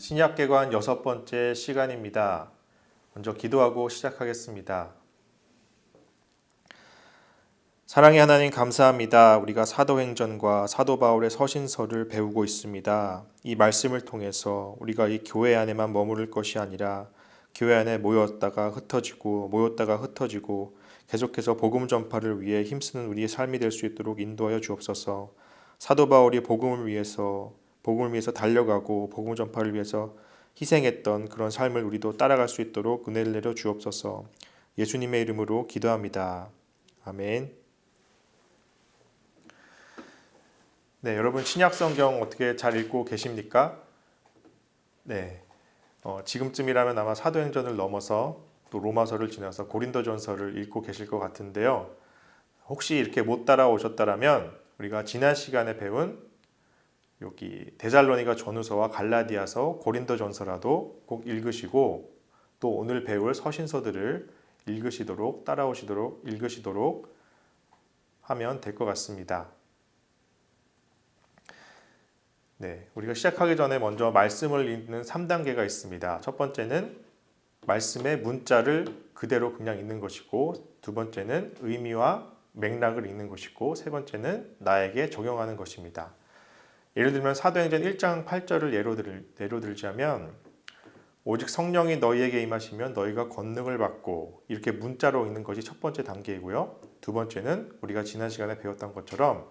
신약개관 6번째 시간입니다. 먼저 기도하고 시작하겠습니다. 사랑의 하나님 감사합니다. 우리가 사도행전과 사도 바울의 서신서를 배우고 있습니다. 이 말씀을 통해서 우리가 이 교회 안에만 머무를 것이 아니라 교회 안에 모였다가 흩어지고 계속해서 복음 전파를 위해 힘쓰는 우리의 삶이 될 수 있도록 인도하여 주옵소서. 사도 바울이 복음을 위해서 달려가고 복음 전파를 위해서 희생했던 그런 삶을 우리도 따라갈 수 있도록 은혜를 내려 주옵소서. 예수님의 이름으로 기도합니다. 아멘. 네, 여러분 신약 성경 어떻게 잘 읽고 계십니까? 네, 지금쯤이라면 아마 사도행전을 넘어서 또 로마서를 지나서 고린도전서를 읽고 계실 것 같은데요. 혹시 이렇게 못 따라오셨다라면 우리가 지난 시간에 배운 여기 데살로니가 전후서와 갈라디아서, 고린도전서라도 꼭 읽으시고 또 오늘 배울 서신서들을 읽으시도록 하면 될 것 같습니다. 네, 우리가 시작하기 전에 먼저 말씀을 읽는 3단계가 있습니다. 첫 번째는 말씀의 문자를 그대로 그냥 읽는 것이고, 두 번째는 의미와 맥락을 읽는 것이고, 세 번째는 나에게 적용하는 것입니다. 예를 들면 사도행전 1장 8절을 예로 들자면 오직 성령이 너희에게 임하시면 너희가 권능을 받고, 이렇게 문자로 읽는 것이 첫 번째 단계이고요. 두 번째는 우리가 지난 시간에 배웠던 것처럼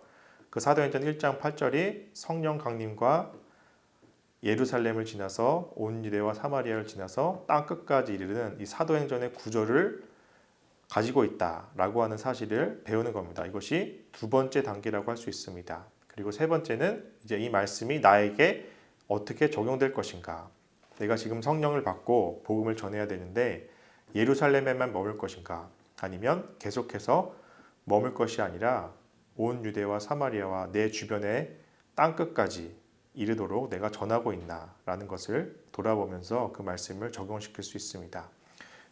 그 사도행전 1장 8절이 성령 강림과 예루살렘을 지나서 온 유대와 사마리아를 지나서 땅 끝까지 이르는 이 사도행전의 구조를 가지고 있다라고 하는 사실을 배우는 겁니다. 이것이 두 번째 단계라고 할 수 있습니다. 그리고 세 번째는 이제 이 말씀이 나에게 어떻게 적용될 것인가. 내가 지금 성령을 받고 복음을 전해야 되는데 예루살렘에만 머물 것인가, 아니면 계속해서 머물 것이 아니라 온 유대와 사마리아와 내 주변의 땅끝까지 이르도록 내가 전하고 있나라는 것을 돌아보면서 그 말씀을 적용시킬 수 있습니다.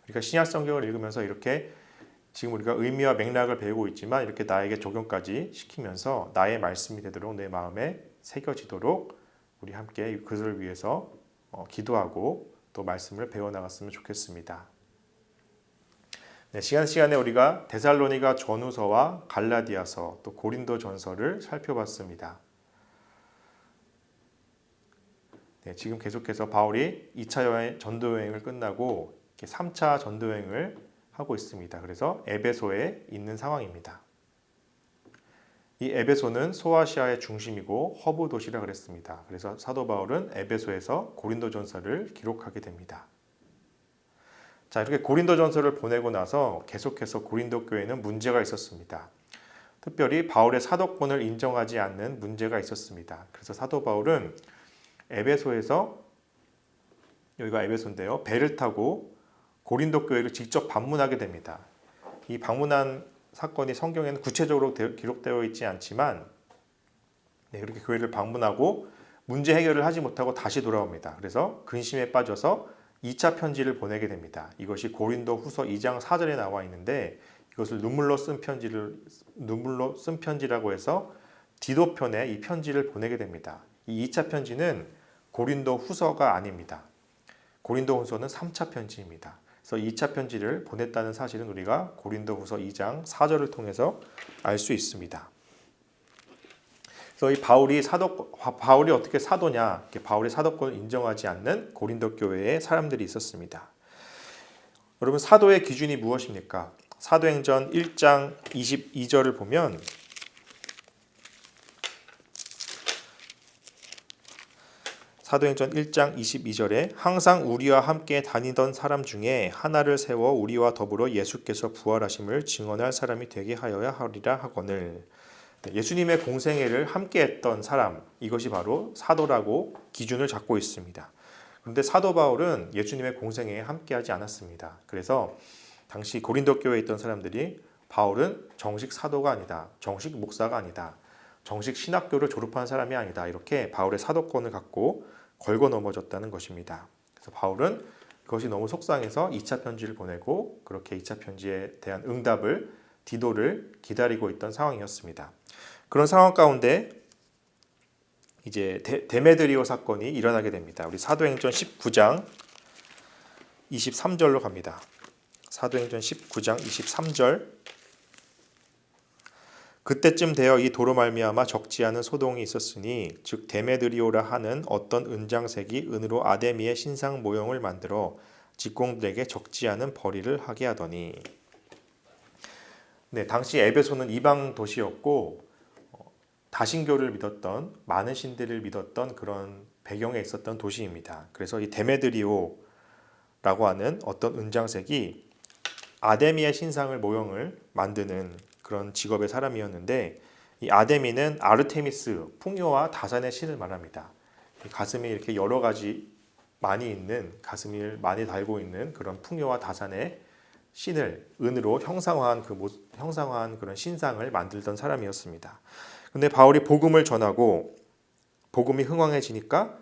그러니까 신약 성경을 읽으면서 이렇게 지금 우리가 의미와 맥락을 배우고 있지만 이렇게 나에게 적용까지 시키면서 나의 말씀이 되도록 내 마음에 새겨지도록 우리 함께 그것을 위해서 기도하고 또 말씀을 배워나갔으면 좋겠습니다. 네, 시간에 우리가 데살로니가 전후서와 갈라디아서 또 고린도전서를 살펴봤습니다. 네, 지금 계속해서 바울이 2차 전도여행을 끝나고 3차 전도여행을 하고 있습니다. 그래서 에베소에 있는 상황입니다. 이 에베소는 소아시아의 중심이고 허브 도시라 그랬습니다. 그래서 사도 바울은 에베소에서 고린도전서를 기록하게 됩니다. 자, 이렇게 고린도전서를 보내고 나서 계속해서 고린도 교회는 문제가 있었습니다. 특별히 바울의 사도권을 인정하지 않는 문제가 있었습니다. 그래서 사도 바울은 에베소에서, 여기가 에베소인데요, 배를 타고 고린도 교회를 직접 방문하게 됩니다. 이 방문한 사건이 성경에는 구체적으로 기록되어 있지 않지만 그렇게 교회를 방문하고 문제 해결을 하지 못하고 다시 돌아옵니다. 그래서 근심에 빠져서 2차 편지를 보내게 됩니다. 이것이 고린도 후서 2장 4절에 나와 있는데 이것을 눈물로 쓴 편지라고 해서 디도편에 이 편지를 보내게 됩니다. 이 2차 편지는 고린도 후서가 아닙니다. 고린도 후서는 3차 편지입니다. 그래서 2차 편지를 보냈다는 사실은 우리가 고린도 후서 2장 4절을 통해서 알 수 있습니다. 그래서 이 바울이 어떻게 사도냐, 바울의 사도권을 인정하지 않는 고린도 교회에 사람들이 있었습니다. 여러분, 사도의 기준이 무엇입니까? 사도행전 1장 22절을 보면 사도행전 1장 22절에 항상 우리와 함께 다니던 사람 중에 하나를 세워 우리와 더불어 예수께서 부활하심을 증언할 사람이 되게 하여야 하리라 하거늘. 예수님의 공생애를 함께했던 사람, 이것이 바로 사도라고 기준을 잡고 있습니다. 그런데 사도 바울은 예수님의 공생애에 함께하지 않았습니다. 그래서 당시 고린도 교회에 있던 사람들이 바울은 정식 사도가 아니다, 정식 목사가 아니다, 정식 신학교를 졸업한 사람이 아니다, 이렇게 바울의 사도권을 갖고 걸고 넘어졌다는 것입니다. 그래서 바울은 그것이 너무 속상해서 2차 편지를 보내고 그렇게 2차 편지에 대한 응답을, 디도를 기다리고 있던 상황이었습니다. 그런 상황 가운데 이제 데메드리오 사건이 일어나게 됩니다. 우리 사도행전 19장 23절로 갑니다. 사도행전 19장 23절. 그때쯤 되어 이 도로 말미암아 적지 않은 소동이 있었으니 즉 데메드리오라 하는 어떤 은장색이 은으로 아데미의 신상 모형을 만들어 직공들에게 적지 않은 벌이를 하게 하더니. 네, 당시 에베소는 이방 도시였고 다신교를 믿었던 많은 신들을 믿었던 그런 배경에 있었던 도시입니다. 그래서 이 데메드리오라고 하는 어떤 은장색이 아데미의 신상을 모형을 만드는 그런 직업의 사람이었는데, 이 아데미는 아르테미스, 풍요와 다산의 신을 말합니다. 가슴에 이렇게 여러 가지 많이 있는, 가슴을 많이 달고 있는 그런 풍요와 다산의 신을 은으로 형상화한 그런 신상을 만들던 사람이었습니다. 근데 바울이 복음을 전하고 복음이 흥왕해지니까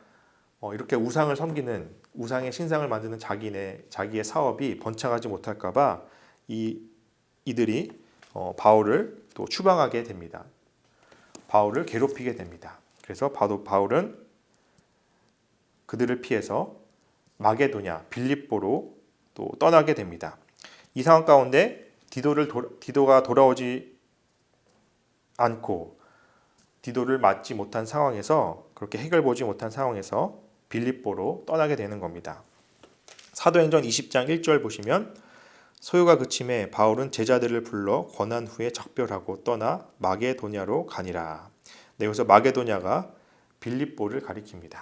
이렇게 우상을 섬기는, 우상의 신상을 만드는 자기의 사업이 번창하지 못할까봐 이들이 바울을 또 추방하게 됩니다. 바울을 괴롭히게 됩니다. 그래서 바울은 그들을 피해서 마게도냐, 빌립보로 또 떠나게 됩니다. 이 상황 가운데 디도가 돌아오지 않고 디도를 맞지 못한 상황에서, 그렇게 해결 보지 못한 상황에서 빌립보로 떠나게 되는 겁니다. 사도행전 20장 1절 보시면 소요가 그침에 바울은 제자들을 불러 권한 후에 작별하고 떠나 마게도냐로 가니라. 네, 여기서 마게도냐가 빌립보를 가리킵니다.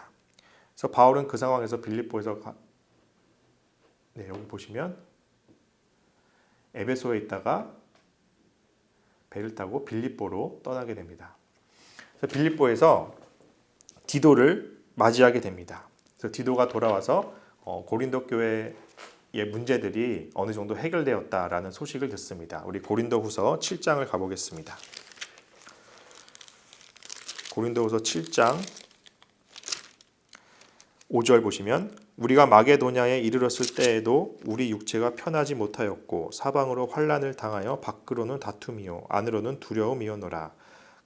그래서 바울은 그 상황에서 빌립보에서 여기 보시면 에베소에 있다가 배를 타고 빌립보로 떠나게 됩니다. 그래서 빌립보에서 디도를 맞이하게 됩니다. 그래서 디도가 돌아와서 고린도 교회의 문제들이 어느 정도 해결되었다라는 소식을 듣습니다. 우리 고린도후서 7장을 가보겠습니다. 고린도후서 7장 5절 보시면 우리가 마게도냐에 이르렀을 때에도 우리 육체가 편하지 못하였고 사방으로 환난을 당하여 밖으로는 다툼이요 안으로는 두려움이었노라.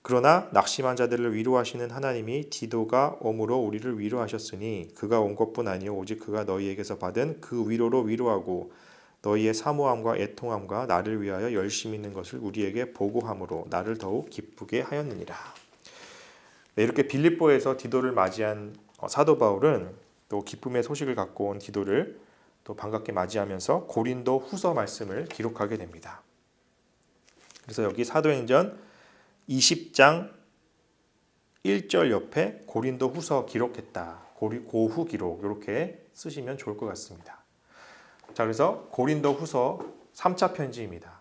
그러나 낙심한 자들을 위로하시는 하나님이 디도가 오므로 우리를 위로하셨으니 그가 온 것뿐 아니요 오직 그가 너희에게서 받은 그 위로로 위로하고 너희의 사모함과 애통함과 나를 위하여 열심히 있는 것을 우리에게 보고함으로 나를 더욱 기쁘게 하였느니라. 네, 이렇게 빌립보에서 디도를 맞이한 사도 바울은 또 기쁨의 소식을 갖고 온 디도를 또 반갑게 맞이하면서 고린도 후서 말씀을 기록하게 됩니다. 그래서 여기 사도행전 20장 1절 옆에 고린도 후서 기록했다, 고후 기록 이렇게 쓰시면 좋을 것 같습니다. 자, 그래서 고린도 후서 3차 편지입니다.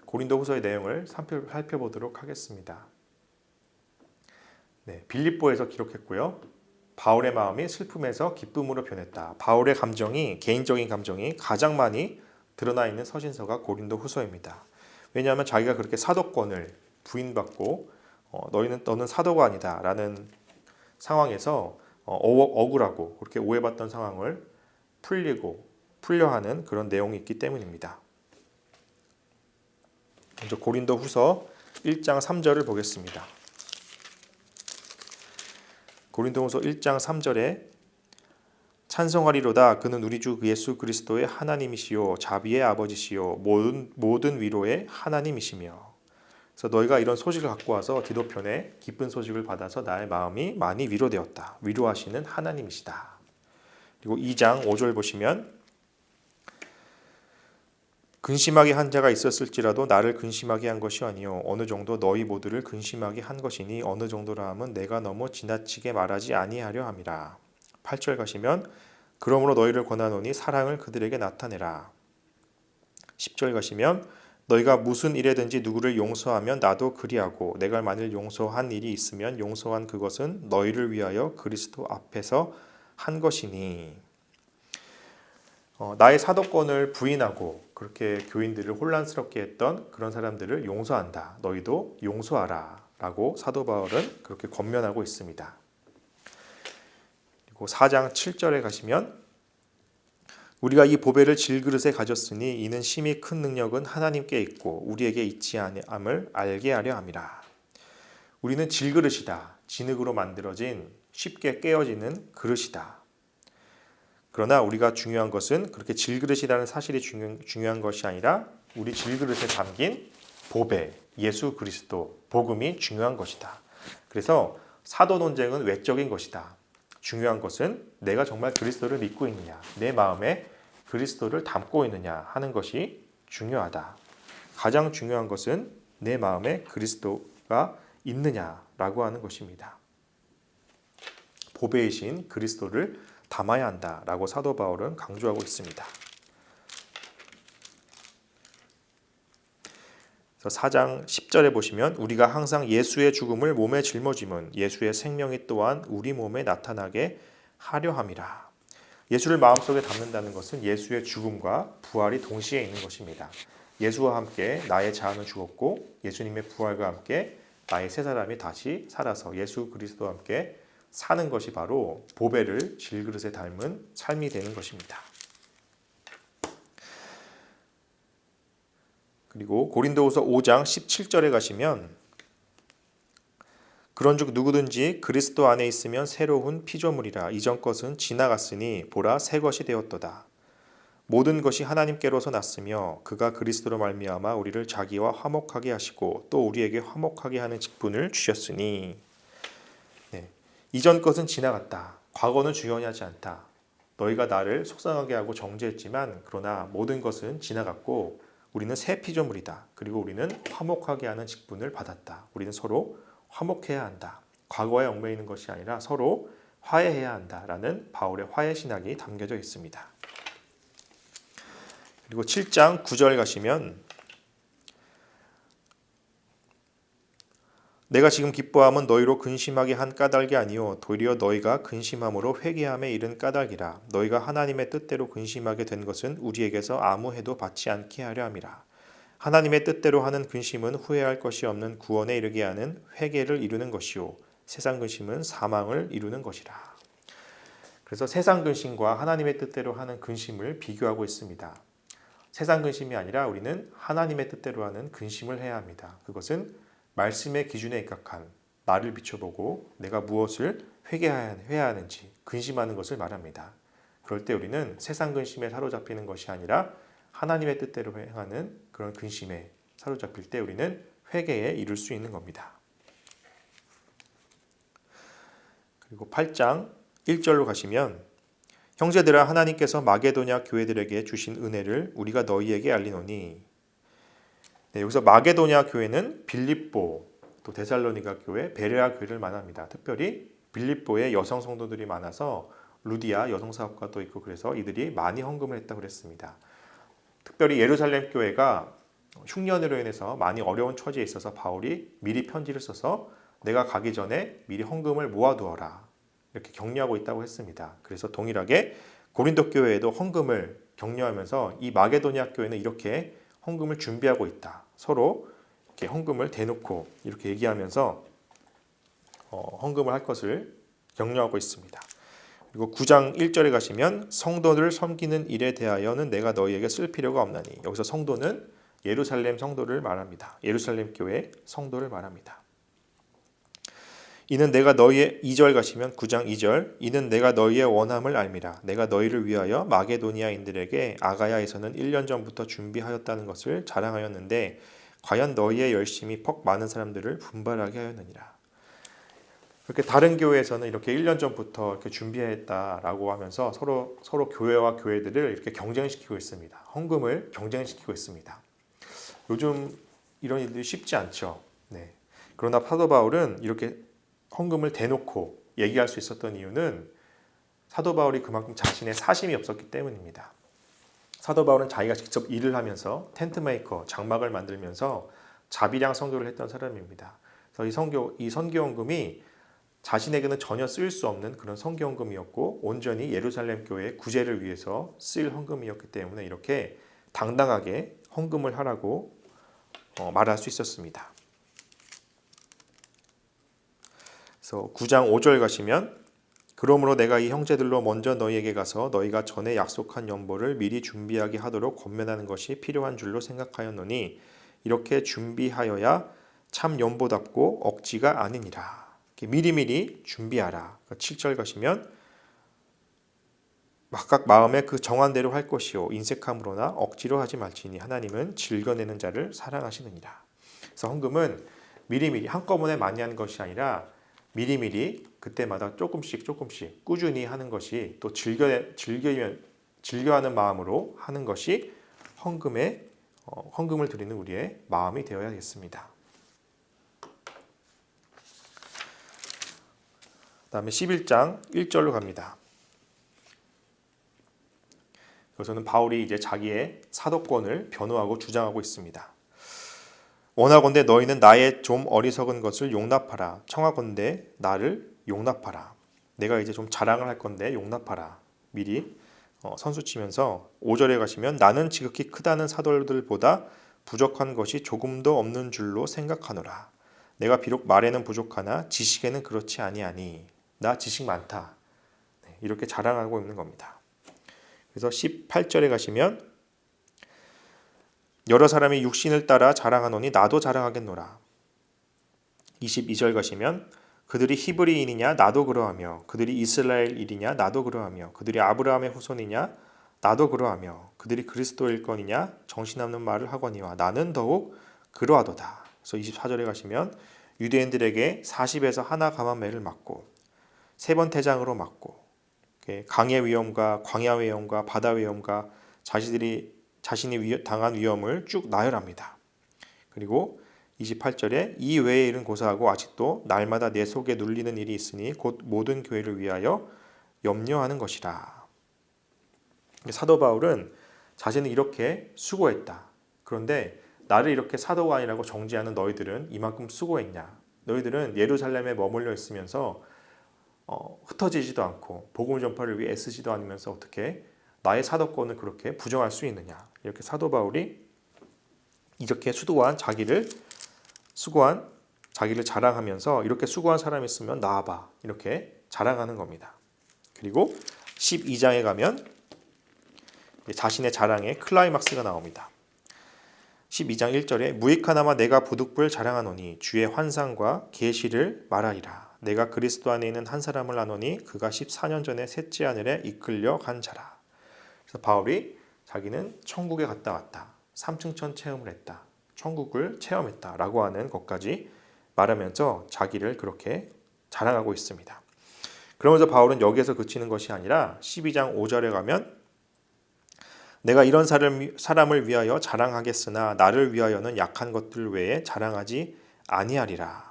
고린도 후서의 내용을 살펴보도록 하겠습니다. 네, 빌립보에서 기록했고요. 바울의 마음이 슬픔에서 기쁨으로 변했다. 바울의 감정이, 개인적인 감정이 가장 많이 드러나 있는 서신서가 고린도 후서입니다. 왜냐하면 자기가 그렇게 사도권을 부인받고 너는 사도가 아니다 라는 상황에서 억울하고 그렇게 오해받던 상황을 풀려 하는 그런 내용이 있기 때문입니다. 먼저 고린도 후서 1장 3절을 보겠습니다. 고린도 후서 1장 3절에 찬송하리로다 그는 우리 주 예수 그리스도의 하나님이시요 자비의 아버지시요 모든 위로의 하나님이시며. 그래서 너희가 이런 소식을 갖고 와서 디도편에 기쁜 소식을 받아서 나의 마음이 많이 위로되었다. 위로하시는 하나님이시다. 그리고 2장 5절 보시면 근심하게 한 자가 있었을지라도 나를 근심하게 한 것이 아니요 어느 정도 너희 모두를 근심하게 한 것이니 어느 정도라 함은 내가 너무 지나치게 말하지 아니하려 함이라. 8절 가시면 그러므로 너희를 권하노니 사랑을 그들에게 나타내라. 10절 가시면 너희가 무슨 일에든지 누구를 용서하면 나도 그리하고 내가 만일 용서한 일이 있으면 용서한 그것은 너희를 위하여 그리스도 앞에서 한 것이니. 나의 사도권을 부인하고 그렇게 교인들을 혼란스럽게 했던 그런 사람들을 용서한다. 너희도 용서하라 라고 사도 바울은 그렇게 권면하고 있습니다. 그리고 4장 7절에 가시면 우리가 이 보배를 질그릇에 가졌으니 이는 심히 큰 능력은 하나님께 있고 우리에게 있지 아니함을 알게 하려 함이라. 우리는 질그릇이다. 진흙으로 만들어진 쉽게 깨어지는 그릇이다. 그러나 우리가 중요한 것은 그렇게 질그릇이라는 사실이 중요한 것이 아니라 우리 질그릇에 담긴 보배, 예수 그리스도, 복음이 중요한 것이다. 그래서 사도 논쟁은 외적인 것이다. 중요한 것은 내가 정말 그리스도를 믿고 있느냐, 내 마음에 그리스도를 담고 있느냐 하는 것이 중요하다. 가장 중요한 것은 내 마음에 그리스도가 있느냐라고 하는 것입니다. 보배이신 그리스도를 담아야 한다라고 사도 바울은 강조하고 있습니다. 4장 10절에 보시면 우리가 항상 예수의 죽음을 몸에 짊어짐은 예수의 생명이 또한 우리 몸에 나타나게 하려 함이라. 예수를 마음속에 담는다는 것은 예수의 죽음과 부활이 동시에 있는 것입니다. 예수와 함께 나의 자아는 죽었고 예수님의 부활과 함께 나의 새 사람이 다시 살아서 예수 그리스도와 함께 사는 것이 바로 보배를 질그릇에 담은 삶이 되는 것입니다. 그리고 고린도후서 5장 17절에 가시면 그런즉 누구든지 그리스도 안에 있으면 새로운 피조물이라 이전 것은 지나갔으니 보라 새 것이 되었도다. 모든 것이 하나님께로서 났으며 그가 그리스도로 말미암아 우리를 자기와 화목하게 하시고 또 우리에게 화목하게 하는 직분을 주셨으니 이전 것은 지나갔다. 과거는 중요하지 않다. 너희가 나를 속상하게 하고 정죄했지만 그러나 모든 것은 지나갔고 우리는 새 피조물이다. 그리고 우리는 화목하게 하는 직분을 받았다. 우리는 서로 화목해야 한다. 과거에 얽매이는 있는 것이 아니라 서로 화해해야 한다라는 바울의 화해 신학이 담겨져 있습니다. 그리고 7장 9절 가시면 내가 지금 기뻐함은 너희로 근심하게 한 까닭이 아니요 도리어 너희가 근심함으로 회개함에 이른 까닭이라. 너희가 하나님의 뜻대로 근심하게 된 것은 우리에게서 아무 해도 받지 않게 하려 함이라. 하나님의 뜻대로 하는 근심은 후회할 것이 없는 구원에 이르게 하는 회개를 이루는 것이요 세상 근심은 사망을 이루는 것이라. 그래서 세상 근심과 하나님의 뜻대로 하는 근심을 비교하고 있습니다. 세상 근심이 아니라 우리는 하나님의 뜻대로 하는 근심을 해야 합니다. 그것은 말씀의 기준에 입각한 나를 비춰보고 내가 무엇을 회개해야 하는지 근심하는 것을 말합니다. 그럴 때 우리는 세상 근심에 사로잡히는 것이 아니라 하나님의 뜻대로 행하는 그런 근심에 사로잡힐 때 우리는 회개에 이룰 수 있는 겁니다. 그리고 8장 1절로 가시면 형제들아 하나님께서 마게도냐 교회들에게 주신 은혜를 우리가 너희에게 알리노니. 여기서 마게도냐 교회는 빌립보, 또 데살로니가 교회, 베레아 교회를 말합니다. 특별히 빌립보에 여성 성도들이 많아서 루디아 여성 사업가도 있고 그래서 이들이 많이 헌금을 했다고 그랬습니다. 특별히 예루살렘 교회가 흉년으로 인해서 많이 어려운 처지에 있어서 바울이 미리 편지를 써서 내가 가기 전에 미리 헌금을 모아두어라 이렇게 격려하고 있다고 했습니다. 그래서 동일하게 고린도 교회에도 헌금을 격려하면서 이 마게도냐 교회는 이렇게 헌금을 준비하고 있다. 서로 이렇게 헌금을 대놓고 이렇게 얘기하면서 헌금을 할 것을 격려하고 있습니다. 그리고 9장 1절에 가시면 성도를 섬기는 일에 대하여는 내가 너희에게 쓸 필요가 없나니. 여기서 성도는 예루살렘 성도를 말합니다. 예루살렘 교회 성도를 말합니다. 이는 내가 너희의 2절 가시면 9장 2절 이는 내가 너희의 원함을 알미라. 내가 너희를 위하여 마게도니아인들에게 아가야에서는 1년 전부터 준비하였다는 것을 자랑하였는데 과연 너희의 열심이 퍽 많은 사람들을 분발하게 하였느니라. 그렇게 다른 교회에서는 이렇게 1년 전부터 이렇게 준비했다라고 하면서 서로 교회와 교회들을 이렇게 경쟁시키고 있습니다. 헌금을 경쟁시키고 있습니다. 요즘 이런 일들이 쉽지 않죠. 네. 그러나 사도 바울은 이렇게 헌금을 대놓고 얘기할 수 있었던 이유는 사도 바울이 그만큼 자신의 사심이 없었기 때문입니다. 사도 바울은 자기가 직접 일을 하면서 텐트 메이커, 장막을 만들면서 자비량 선교를 했던 사람입니다. 그래서 이 선교헌금이 자신에게는 전혀 쓰일 수 없는 그런 선교헌금이었고 온전히 예루살렘 교회의 구제를 위해서 쓰일 헌금이었기 때문에 이렇게 당당하게 헌금을 하라고 말할 수 있었습니다. 그래서 9장 5절 가시면 그러므로 내가 이 형제들로 먼저 너희에게 가서 너희가 전에 약속한 연보를 미리 준비하게 하도록 권면하는 것이 필요한 줄로 생각하였노니 이렇게 준비하여야 참 연보답고 억지가 아니니라. 미리미리 준비하라. 7절 가시면 각각 마음에 그 정한 대로 할 것이요 인색함으로나 억지로 하지 말지니 하나님은 즐겨내는 자를 사랑하시느니라. 그래서 헌금은 미리미리 한꺼번에 많이 하는 것이 아니라 미리미리 그때마다 조금씩 꾸준히 하는 것이 또 즐겨하는 마음으로 하는 것이 헌금을 드리는 우리의 마음이 되어야겠습니다. 다음에 11장 1절로 갑니다. 여기서는 바울이 이제 자기의 사도권을 변호하고 주장하고 있습니다. 원하건대 너희는 나의 좀 어리석은 것을 용납하라. 청하건대 나를 용납하라. 내가 이제 좀 자랑을 할 건데 용납하라. 미리 선수 치면서 5절에 가시면 나는 지극히 크다는 사도들보다 부족한 것이 조금도 없는 줄로 생각하노라. 내가 비록 말에는 부족하나 지식에는 그렇지 아니하니 나 지식 많다. 이렇게 자랑하고 있는 겁니다. 그래서 18절에 가시면 여러 사람이 육신을 따라 자랑하노니 나도 자랑하겠노라. 22절 가시면 그들이 히브리인이냐 나도 그러하며 그들이 이스라엘이냐 나도 그러하며 그들이 아브라함의 후손이냐 나도 그러하며 그들이 그리스도일 거니냐 정신없는 말을 하거니와 나는 더욱 그러하도다. 그래서 24절에 가시면 유대인들에게 40에서 하나 감한 매를 맞고 3번 태장으로 맞고 강의 위험과 광야 위험과 바다 위험과 자신이 당한 위험을 쭉 나열합니다. 그리고 28절에 이 외의 일은 고사하고 아직도 날마다 내 속에 눌리는 일이 있으니 곧 모든 교회를 위하여 염려하는 것이라. 사도 바울은 자신은 이렇게 수고했다. 그런데 나를 이렇게 사도가 아니라고 정죄하는 너희들은 이만큼 수고했냐? 너희들은 예루살렘에 머물러 있으면서 흩어지지도 않고 복음 전파를 위해 애쓰지도 않으면서 어떻게 나의 사도권을 그렇게 부정할 수 있느냐? 이렇게 사도 바울이 이렇게 수고한 자기를 자랑하면서 이렇게 수고한 사람이 있으면 나와봐 이렇게 자랑하는 겁니다. 그리고 12장에 가면 자신의 자랑의 클라이막스가 나옵니다. 12장 1절에 무익하나마 내가 부득불 자랑하노니 주의 환상과 계시를 말하리라. 내가 그리스도 안에 있는 한 사람을 아노니 그가 14년 전에 셋째 하늘에 이끌려 간 자라. 그래서 바울이 자기는 천국에 갔다 왔다. 삼층천 체험을 했다. 천국을 체험했다라고 하는 것까지 말하면서 자기를 그렇게 자랑하고 있습니다. 그러면서 바울은 여기에서 그치는 것이 아니라 12장 5절에 가면 내가 이런 사람을 위하여 자랑하겠으나 나를 위하여는 약한 것들 외에 자랑하지 아니하리라.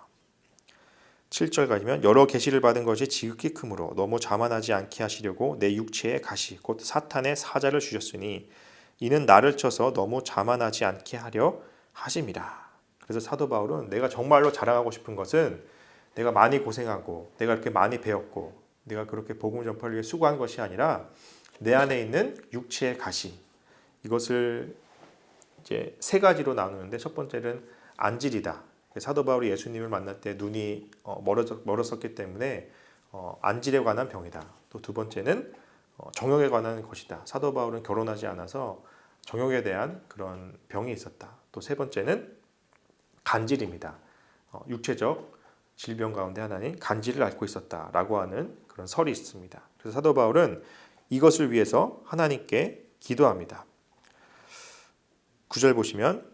7절 가시면 여러 계시를 받은 것이 지극히 크므로 너무 자만하지 않게 하시려고 내 육체에 가시 곧 사탄의 사자를 주셨으니 이는 나를 쳐서 너무 자만하지 않게 하려 하심이라. 그래서 사도 바울은 내가 정말로 자랑하고 싶은 것은 내가 많이 고생하고 내가 이렇게 많이 배웠고 내가 그렇게 복음 전파를 위해 수고한 것이 아니라 내 안에 있는 육체의 가시, 이것을 이제 3가지로 나누는데 첫 번째는 안질이다. 사도 바울이 예수님을 만날 때 눈이 멀었었기 때문에 안질에 관한 병이다. 또 두 번째는 정욕에 관한 것이다. 사도 바울은 결혼하지 않아서 정욕에 대한 그런 병이 있었다. 또 세 번째는 간질입니다. 육체적 질병 가운데 하나인 간질을 앓고 있었다라고 하는 그런 설이 있습니다. 그래서 사도 바울은 이것을 위해서 하나님께 기도합니다. 9절 보시면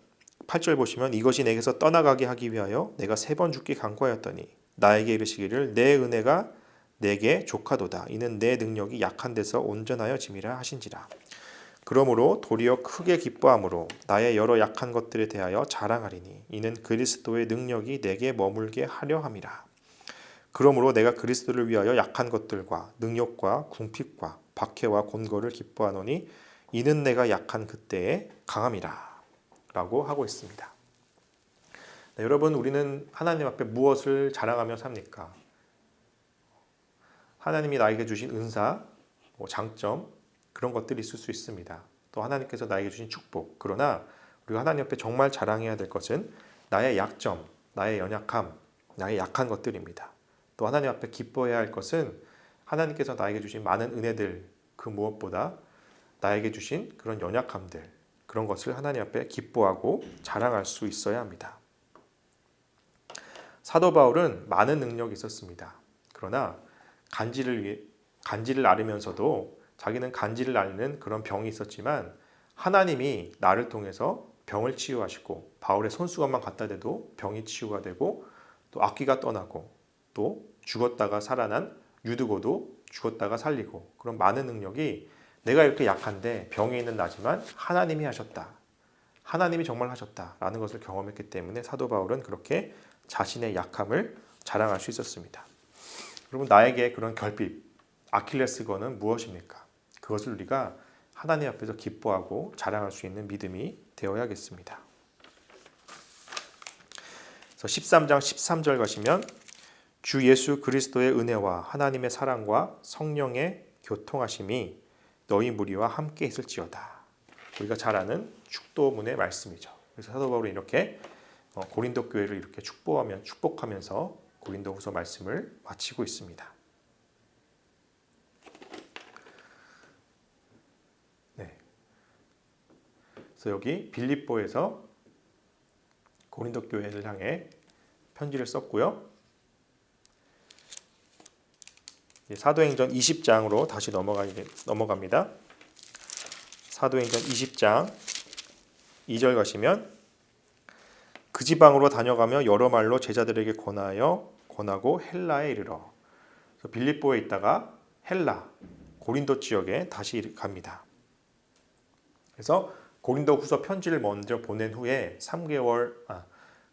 8절 보시면 이것이 내게서 떠나가게 하기 위하여 내가 3번 죽기 간구하였더니 나에게 이르시기를 내 은혜가 내게 족하도다. 이는 내 능력이 약한 데서 온전하여 짐이라 하신지라. 그러므로 도리어 크게 기뻐함으로 나의 여러 약한 것들에 대하여 자랑하리니 이는 그리스도의 능력이 내게 머물게 하려 함이라. 그러므로 내가 그리스도를 위하여 약한 것들과 능력과 궁핍과 박해와 곤고를 기뻐하노니 이는 내가 약한 그때에 강함이라. 라고 하고 있습니다. 네, 여러분 우리는 하나님 앞에 무엇을 자랑하며 삽니까? 하나님이 나에게 주신 은사, 장점 그런 것들이 있을 수 있습니다. 또 하나님께서 나에게 주신 축복. 그러나 우리가 하나님 앞에 정말 자랑해야 될 것은 나의 약점, 나의 연약함, 나의 약한 것들입니다. 또 하나님 앞에 기뻐해야 할 것은 하나님께서 나에게 주신 많은 은혜들 그 무엇보다 나에게 주신 그런 연약함들 그런 것을 하나님 앞에 기뻐하고 자랑할 수 있어야 합니다. 사도 바울은 많은 능력이 있었습니다. 그러나 간지를 앓으면서도 자기는 간지를 앓는 그런 병이 있었지만 하나님이 나를 통해서 병을 치유하시고 바울의 손수건만 갖다 대도 병이 치유가 되고 또 악귀가 떠나고 또 죽었다가 살아난 유두고도 죽었다가 살리고 그런 많은 능력이 내가 이렇게 약한데 병에 있는 나지만 하나님이 하셨다. 하나님이 정말 하셨다라는 것을 경험했기 때문에 사도 바울은 그렇게 자신의 약함을 자랑할 수 있었습니다. 여러분 나에게 그런 결핍, 아킬레스건은 무엇입니까? 그것을 우리가 하나님 앞에서 기뻐하고 자랑할 수 있는 믿음이 되어야겠습니다. 그래서 13장 13절 가시면 주 예수 그리스도의 은혜와 하나님의 사랑과 성령의 교통하심이 너희 무리와 함께 있을지어다. 우리가 잘 아는 축도문의 말씀이죠. 그래서 사도 바울은 이렇게 고린도 교회를 이렇게 축복하면서 고린도후서 말씀을 마치고 있습니다. 네. 그래서 여기 빌립보에서 고린도 교회를 향해 편지를 썼고요. 사도행전 20장으로 다시 넘어갑니다. 사도행전 20장 2절 가시면 그 지방으로 다녀가며 여러 말로 제자들에게 권하고 헬라에 이르러. 그래서 빌립보에 있다가 헬라, 고린도 지역에 다시 갑니다. 그래서 고린도후서 편지를 먼저 보낸 후에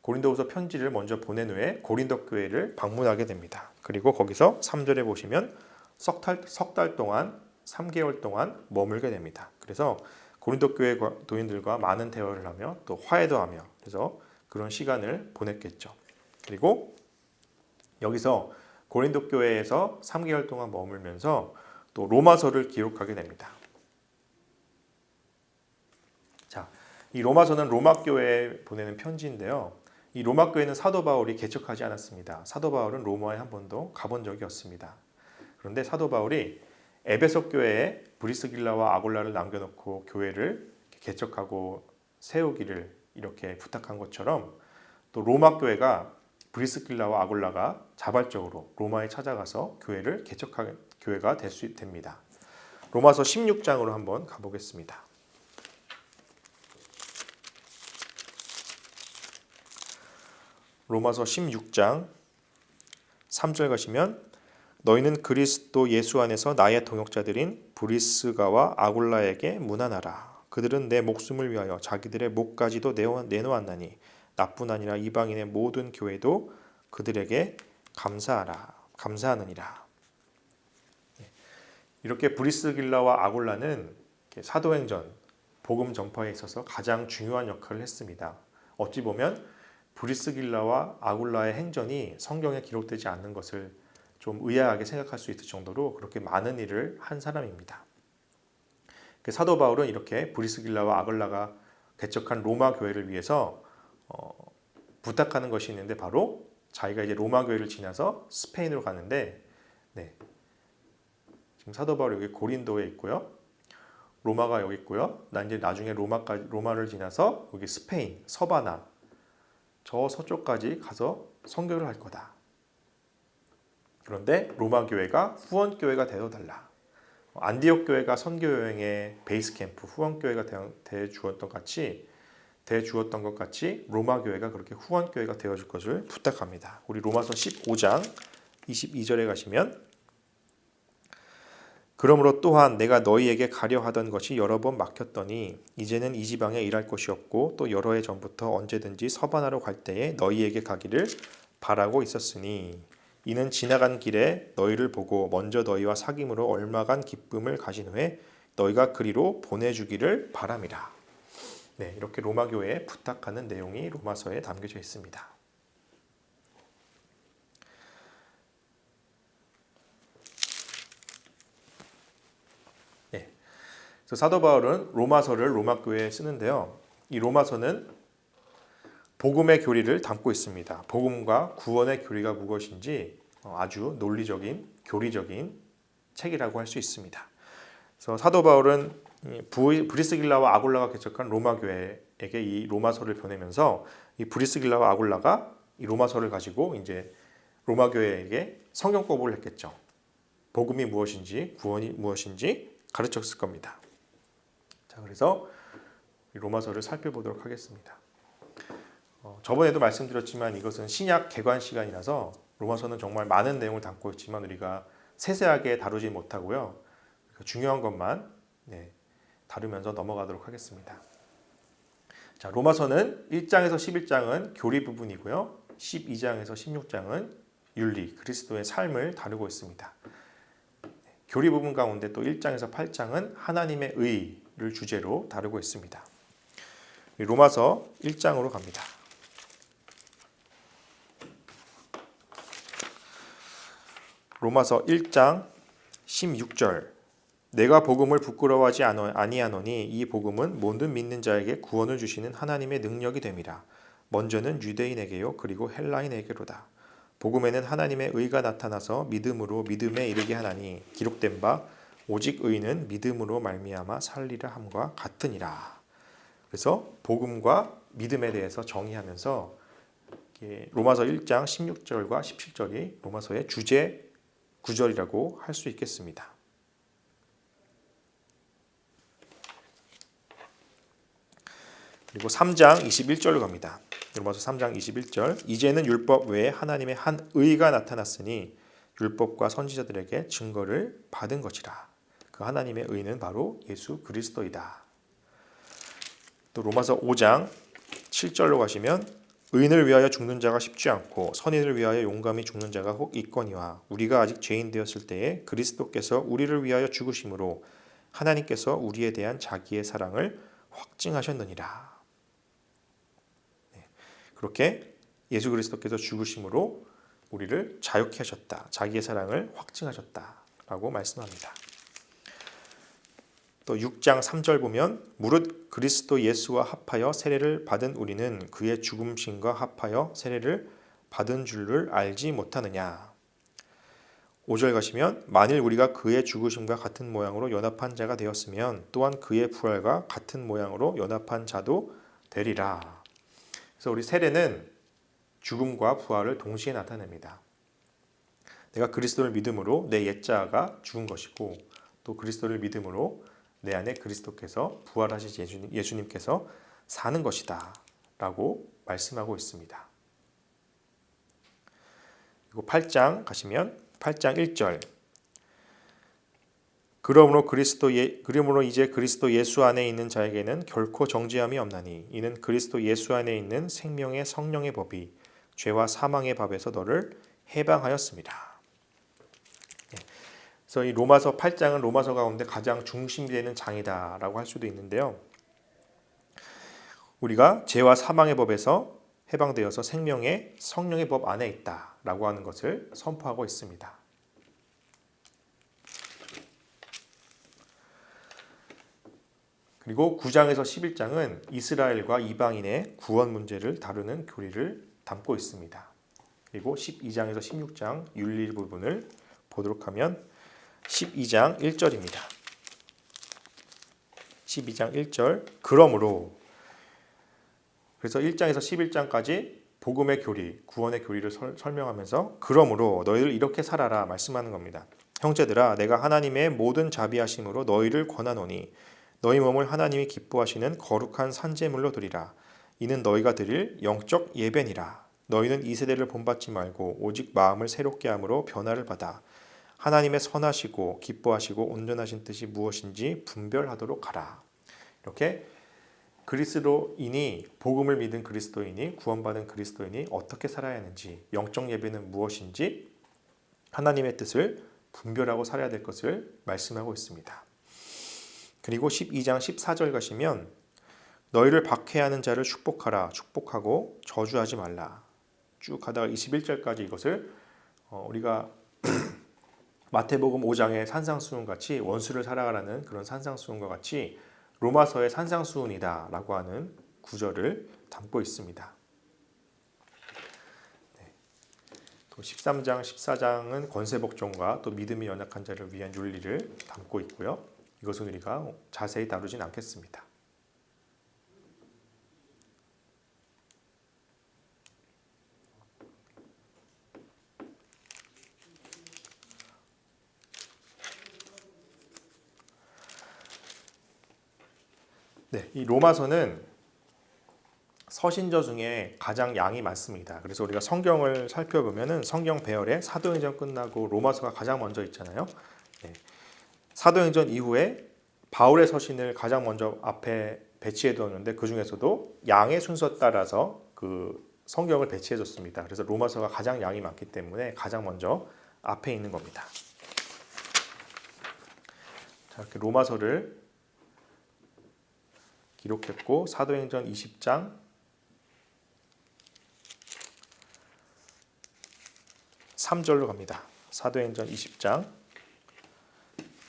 고린도후서 편지를 먼저 보낸 후에 고린도 교회를 방문하게 됩니다. 그리고 거기서 3절에 보시면 석 달 동안 3개월 동안 머물게 됩니다. 그래서 고린도 교회 도인들과 많은 대화를 하며 또 화해도 하며 그래서 그런 시간을 보냈겠죠. 그리고 여기서 고린도 교회에서 3개월 동안 머물면서 또 로마서를 기록하게 됩니다. 자, 이 로마서는 로마 교회에 보내는 편지인데요. 이 로마 교회는 사도 바울이 개척하지 않았습니다. 사도 바울은 로마에 한 번도 가본 적이 없습니다. 그런데 사도 바울이 에베소 교회에 브리스길라와 아골라를 남겨놓고 교회를 개척하고 세우기를 이렇게 부탁한 것처럼 또 로마 교회가 브리스길라와 아골라가 자발적으로 로마에 찾아가서 교회를 개척한 교회가 됩니다. 로마서 16장으로 한번 가보겠습니다. 로마서 16장 3절 가시면 너희는 그리스도 예수 안에서 나의 동역자들인 브리스가와 아굴라에게 문안하라. 그들은 내 목숨을 위하여 자기들의 목까지도 내놓았나니 나뿐 아니라 이방인의 모든 교회도 그들에게 감사하느니라. 이렇게 브리스길라와 아굴라는 사도행전 복음 전파에 있어서 가장 중요한 역할을 했습니다. 어찌 보면 브리스길라와 아굴라의 행전이 성경에 기록되지 않는 것을 좀 의아하게 생각할 수 있을 정도로 그렇게 많은 일을 한 사람입니다. 사도 바울은 이렇게 브리스길라와 아굴라가 개척한 로마 교회를 위해서 부탁하는 것이 있는데 바로 자기가 이제 로마 교회를 지나서 스페인으로 가는데 지금 사도 바울이 여기 고린도에 있고요. 로마가 여기 있고요. 이제 나중에 로마를 지나서 여기 스페인, 서바나 저 서쪽까지 가서 선교를 할 거다. 그런데 로마 교회가 후원 교회가 되어달라. 안디옥 교회가 선교 여행의 베이스 캠프 후원 교회가 돼 주었던 것 같이 로마 교회가 그렇게 후원 교회가 되어 줄 것을 부탁합니다. 우리 로마서 15장 22절에 가시면 그러므로 또한 내가 너희에게 가려 하던 것이 여러 번 막혔더니 이제는 이 지방에 일할 곳이 없고 또 여러 해 전부터 언제든지 서바나로 갈 때에 너희에게 가기를 바라고 있었으니 이는 지나간 길에 너희를 보고 먼저 너희와 사귐으로 얼마간 기쁨을 가진 후에 너희가 그리로 보내주기를 바람이라. 이렇게 로마 교회에 부탁하는 내용이 로마서에 담겨져 있습니다. 그래서 사도 바울은 로마서를 로마 교회에 쓰는데요. 이 로마서는 복음의 교리를 담고 있습니다. 복음과 구원의 교리가 무엇인지 아주 논리적인, 교리적인 책이라고 할 수 있습니다. 그래서 사도 바울은 브리스길라와 아굴라가 개척한 로마 교회에게 이 로마서를 보내면서 이 브리스길라와 아굴라가 이 로마서를 가지고 이제 로마 교회에게 성경 공부를 했겠죠. 복음이 무엇인지, 구원이 무엇인지 가르쳤을 겁니다. 자, 그래서 이 로마서를 살펴보도록 하겠습니다. 저번에도 말씀드렸지만 이것은 신약 개관 시간이라서 로마서는 정말 많은 내용을 담고 있지만 우리가 세세하게 다루지 못하고요. 중요한 것만 다루면서 넘어가도록 하겠습니다. 자, 로마서는 1장에서 11장은 교리 부분이고요. 12장에서 16장은 윤리, 그리스도의 삶을 다루고 있습니다. 교리 부분 가운데 또 1장에서 8장은 하나님의 의를 주제로 다루고 있습니다. 로마서 1장으로 갑니다. 로마서 1장 16절 내가 복음을 부끄러워하지 아니하노니 이 복음은 모든 믿는 자에게 구원을 주시는 하나님의 능력이 됨이라. 먼저는 유대인에게요 그리고 헬라인에게로다. 복음에는 하나님의 의가 나타나서 믿음으로 믿음에 이르게 하나니 기록된 바 오직 의는 믿음으로 말미암아 살리라 함과 같으니라. 그래서 복음과 믿음에 대해서 정의하면서 로마서 1장 16절과 17절이 로마서의 주제 구절이라고 할 수 있겠습니다. 그리고 3장 21절로 갑니다. 로마서 3장 21절 이제는 율법 외에 하나님의 한 의가 나타났으니 율법과 선지자들에게 증거를 받은 것이라. 그 하나님의 의는 바로 예수 그리스도이다. 또 로마서 5장 7절로 가시면 의인을 위하여 죽는 자가 쉽지 않고 선인을 위하여 용감히 죽는 자가 혹 있거니와 우리가 아직 죄인 되었을 때에 그리스도께서 우리를 위하여 죽으심으로 하나님께서 우리에 대한 자기의 사랑을 확증하셨느니라. 그렇게 예수 그리스도께서 죽으심으로 우리를 자유케 하셨다. 자기의 사랑을 확증하셨다라고 말씀합니다. 또 6장 3절 보면 무릇 그리스도 예수와 합하여 세례를 받은 우리는 그의 죽음심과 합하여 세례를 받은 줄을 알지 못하느냐. 5절 가시면 만일 우리가 그의 죽으심과 같은 모양으로 연합한 자가 되었으면 또한 그의 부활과 같은 모양으로 연합한 자도 되리라. 그래서 우리 세례는 죽음과 부활을 동시에 나타냅니다. 내가 그리스도를 믿음으로 내 옛자가 죽은 것이고 또 그리스도를 믿음으로 내 안에 그리스도께서 부활하신 예수님께서 사는 것이다 라고 말씀하고 있습니다. 그리고 8장 가시면 8장 1절 그러므로 이제 그리스도 예수 안에 있는 자에게는 결코 정죄함이 없나니 이는 그리스도 예수 안에 있는 생명의 성령의 법이 죄와 사망의 법에서 너를 해방하였습니다. 그래서 이 로마서 8장은 로마서 가운데 가장 중심이 되는 장이다라고 할 수도 있는데요. 우리가 죄와 사망의 법에서 해방되어서 생명의 성령의 법 안에 있다라고 하는 것을 선포하고 있습니다. 그리고 9장에서 11장은 이스라엘과 이방인의 구원 문제를 다루는 교리를 담고 있습니다. 그리고 12장에서 16장 윤리 부분을 보도록 하면 12장 1절입니다. 12장 1절 그러므로 그래서 1장에서 11장까지 복음의 교리, 구원의 교리를 설명하면서 그러므로 너희를 이렇게 살아라 말씀하는 겁니다. 형제들아 내가 하나님의 모든 자비하심으로 너희를 권하노니 너희 몸을 하나님이 기뻐하시는 거룩한 산제물로 드리라. 이는 너희가 드릴 영적 예배니라. 너희는 이 세대를 본받지 말고 오직 마음을 새롭게 함으로 변화를 받아 하나님의 선하시고 기뻐하시고 온전하신 뜻이 무엇인지 분별하도록 하라. 이렇게 그리스도인이 복음을 믿은 그리스도인이 구원받은 그리스도인이 어떻게 살아야 하는지 영적 예배는 무엇인지 하나님의 뜻을 분별하고 살아야 될 것을 말씀하고 있습니다. 그리고 12장 14절 가시면 너희를 박해하는 자를 축복하라. 축복하고 저주하지 말라. 쭉 가다가 21절까지 이것을 우리가 마태복음 5장의 산상수훈 같이 원수를 사랑하라는 그런 산상수훈과 같이 로마서의 산상수훈이다 라고 하는 구절을 담고 있습니다. 또 13장, 14장은 권세복종과 또 믿음이 연약한 자를 위한 윤리를 담고 있고요. 이것은 우리가 자세히 다루진 않겠습니다. 네, 이 로마서는 서신저 중에 가장 양이 많습니다. 그래서 우리가 성경을 살펴보면은 성경 배열에 사도행전 끝나고 로마서가 가장 먼저 있잖아요. 네. 사도행전 이후에 바울의 서신을 가장 먼저 앞에 배치해 두었는데 그 중에서도 양의 순서 따라서 그 성경을 배치해 줬습니다. 그래서 로마서가 가장 양이 많기 때문에 가장 먼저 앞에 있는 겁니다. 자, 이렇게 로마서를 기록했고 사도행전 20장 3절로 갑니다. 사도행전 20장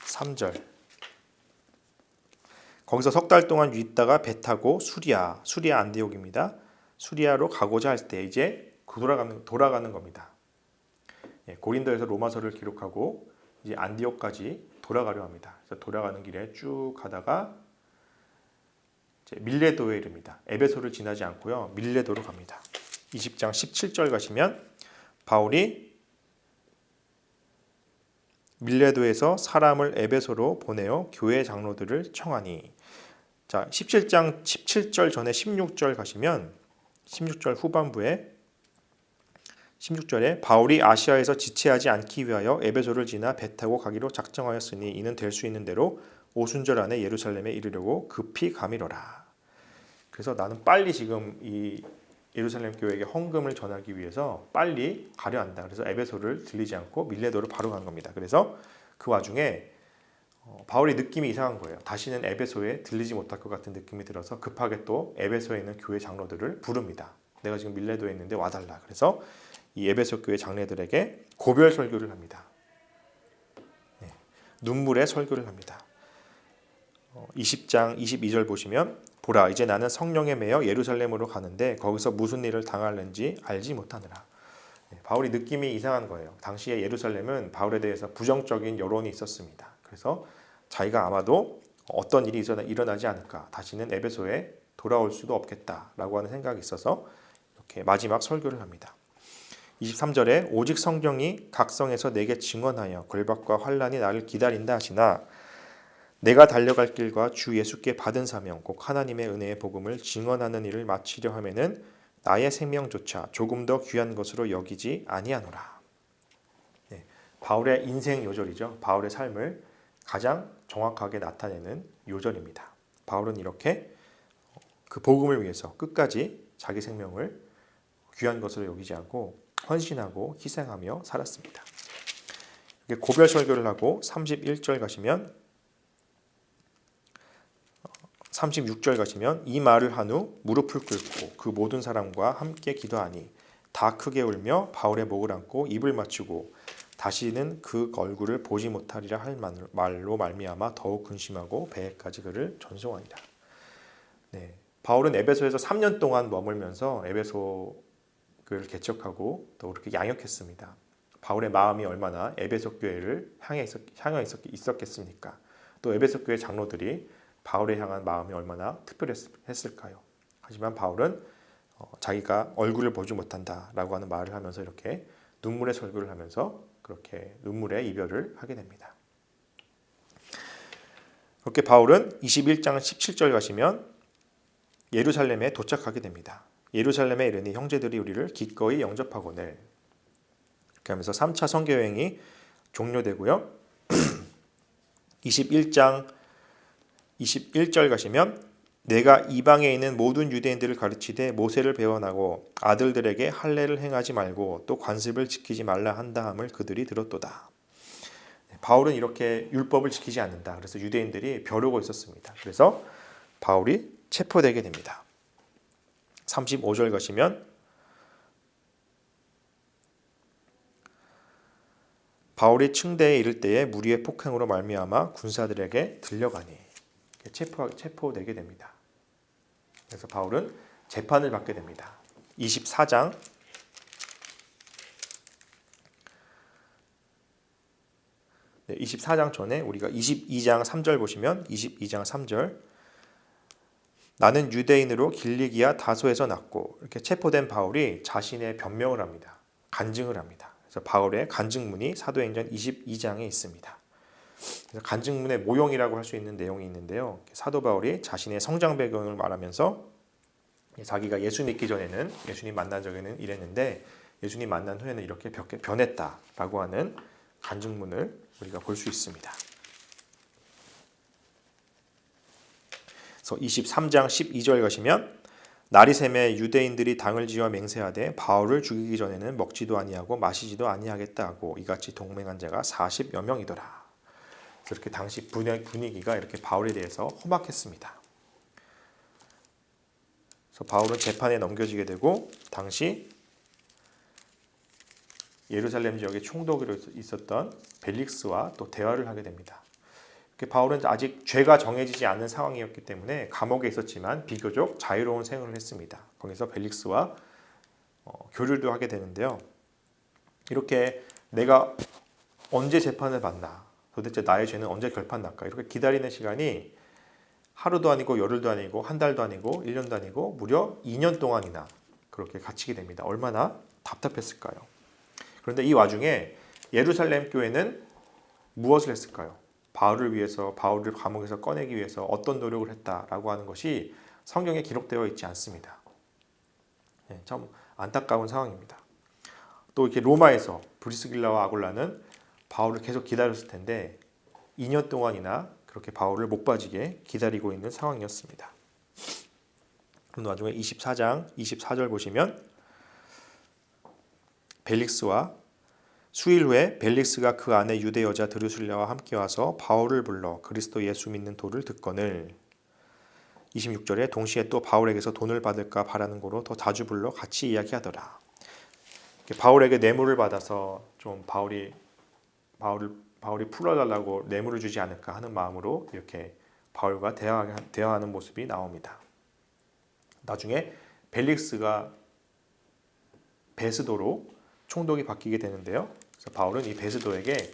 3절. 거기서 석 달 동안 있다가 배 타고 수리아 안디옥입니다. 수리아로 가고자 할 때 이제 돌아가는 겁니다. 고린도에서 로마서를 기록하고 이제 안디옥까지 돌아가려 합니다. 그래서 돌아가는 길에 쭉 가다가 이제 밀레도에 이릅니다. 에베소를 지나지 않고요. 밀레도로 갑니다. 20장 17절 가시면 바울이 밀레도에서 사람을 에베소로 보내어 교회 장로들을 청하니. 자, 17장 17절 전에 16절 가시면 16절 후반부에 16절에 바울이 아시아에서 지체하지 않기 위하여 에베소를 지나 배 타고 가기로 작정하였으니 이는 될 수 있는 대로 오순절 안에 예루살렘에 이르려고 급히 가미러라. 그래서 나는 빨리 지금 이 예루살렘 교회에게 헌금을 전하기 위해서 빨리 가려 한다. 그래서 에베소를 들리지 않고 밀레도로 바로 간 겁니다. 그래서 그 와중에 바울이 느낌이 이상한 거예요. 다시는 에베소에 들리지 못할 것 같은 느낌이 들어서 급하게 또 에베소에 있는 교회 장로들을 부릅니다. 내가 지금 밀레도에 있는데 와달라. 그래서 이 에베소 교회 장로들에게 고별 설교를 합니다. 네, 눈물의 설교를 합니다. 20장 22절 보시면 보라 이제 나는 성령에 매여 예루살렘으로 가는데 거기서 무슨 일을 당할는지 알지 못하느라. 바울이 느낌이 이상한 거예요. 당시에 예루살렘은 바울에 대해서 부정적인 여론이 있었습니다. 그래서 자기가 아마도 어떤 일이 일어나지 않을까, 다시는 에베소에 돌아올 수도 없겠다라고 하는 생각이 있어서 이렇게 마지막 설교를 합니다. 23절에 오직 성경이 각성에서 내게 증언하여 결박과 환난이 나를 기다린다 하시나 내가 달려갈 길과 주 예수께 받은 사명 곧 하나님의 은혜의 복음을 증언하는 일을 마치려 하면은 나의 생명조차 조금 더 귀한 것으로 여기지 아니하노라. 네, 바울의 인생 요절이죠. 바울의 삶을 가장 정확하게 나타내는 요절입니다. 바울은 이렇게 그 복음을 위해서 끝까지 자기 생명을 귀한 것으로 여기지 않고 헌신하고 희생하며 살았습니다. 고별 설교를 하고 31절 가시면 36절 가시면 이 말을 한 후 무릎을 꿇고 그 모든 사람과 함께 기도하니 다 크게 울며 바울의 목을 안고 입을 맞추고 다시는 그 얼굴을 보지 못하리라 할 말로 말미암아 더욱 근심하고 배에까지 그를 전송하니라. 네, 바울은 에베소에서 3년 동안 머물면서 에베소를 개척하고 또 그렇게 양육했습니다. 바울의 마음이 얼마나 에베소 교회를 향해 있었겠습니까? 또 에베소 교회 장로들이 바울에 향한 마음이 얼마나 특별했을까요? 하지만 바울은 자기가 얼굴을 보지 못한다라고 하는 말을 하면서 이렇게 눈물의 설교를 하면서 그렇게 눈물의 이별을 하게 됩니다. 그렇게 바울은 21장 17절 가시면 예루살렘에 도착하게 됩니다. 예루살렘에 이르니 형제들이 우리를 기꺼이 영접하거늘. 이렇게 하면서 3차 선교 여행이 종료되고요. 21장 21절 가시면 내가 이방에 있는 모든 유대인들을 가르치되 모세를 배워나고 아들들에게 할례를 행하지 말고 또 관습을 지키지 말라 한다함을 그들이 들었도다. 바울은 이렇게 율법을 지키지 않는다. 그래서 유대인들이 벼르고 있었습니다. 그래서 바울이 체포되게 됩니다. 35절 가시면 바울이 층대에 이를 때에 무리의 폭행으로 말미암아 군사들에게 들려가니 체포되게 됩니다. 그래서 바울은 재판을 받게 됩니다. 24장 24장 전에 우리가 22장 3절 보시면 22장 3절 나는 유대인으로 길리기아 다소에서 났고 이렇게 체포된 바울이 자신의 변명을 합니다. 간증을 합니다. 그래서 바울의 간증문이 사도행전 22장에 있습니다. 그래서 간증문의 모형이라고 할 수 있는 내용이 있는데요. 사도 바울이 자신의 성장 배경을 말하면서 자기가 예수 믿기 전에는 예수님 만난 적에는 이랬는데 예수님 만난 후에는 이렇게 변했다라고 하는 간증문을 우리가 볼 수 있습니다. 그래서 23장 12절 가시면 날이 새매 유대인들이 당을 지어 맹세하되 바울을 죽이기 전에는 먹지도 아니하고 마시지도 아니하겠다 하고 이같이 동맹한 자가 40여 명이더라. 그래서 이렇게 당시 분위기가 이렇게 바울에 대해서 험악했습니다. 그래서 바울은 재판에 넘겨지게 되고 당시 예루살렘 지역에 총독으로 있었던 벨릭스와 또 대화를 하게 됩니다. 바울은 아직 죄가 정해지지 않은 상황이었기 때문에 감옥에 있었지만 비교적 자유로운 생활을 했습니다. 거기서 벨릭스와 교류도 하게 되는데요. 이렇게 내가 언제 재판을 받나, 도대체 나의 죄는 언제 결판 날까, 이렇게 기다리는 시간이 하루도 아니고 열흘도 아니고 한 달도 아니고 1년도 아니고 무려 2년 동안이나 그렇게 갇히게 됩니다. 얼마나 답답했을까요? 그런데 이 와중에 예루살렘 교회는 무엇을 했을까요? 바울을 위해서, 바울을 감옥에서 꺼내기 위해서 어떤 노력을 했다라고 하는 것이 성경에 기록되어 있지 않습니다. 참 안타까운 상황입니다. 또 이렇게 로마에서 브리스길라와 아굴라는 바울을 계속 기다렸을 텐데 2년 동안이나 그렇게 바울을 못 빠지게 기다리고 있는 상황이었습니다. 그런 와중에 24장 24절 보시면 벨릭스와 수일 후에 벨릭스가 그 아내 유대 여자 드루실라와 함께 와서 바울을 불러 그리스도 예수 믿는 도를 듣거늘 26절에 동시에 또 바울에게서 돈을 받을까 바라는 고로 더 자주 불러 같이 이야기하더라. 바울에게 뇌물을 받아서 좀 바울이 풀어달라고 뇌물을 주지 않을까 하는 마음으로 이렇게 바울과 대화하는 모습이 나옵니다. 나중에 벨릭스가 베스도로 총독이 바뀌게 되는데요. 그래서 바울은 이 베스도에게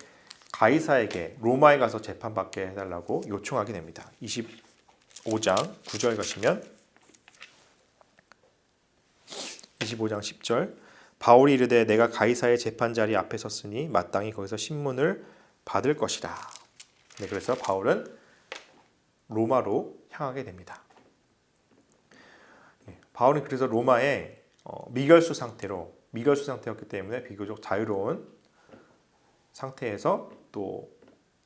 가이사에게 로마에 가서 재판받게 해달라고 요청하게 됩니다. 25장 9절 가시면 25장 10절 바울이 이르되 내가 가이사의 재판자리 앞에 섰으니 마땅히 거기서 신문을 받을 것이라. 네, 그래서 바울은 로마로 향하게 됩니다. 바울은 그래서 로마에 미결수 상태였기 때문에 비교적 자유로운 상태에서 또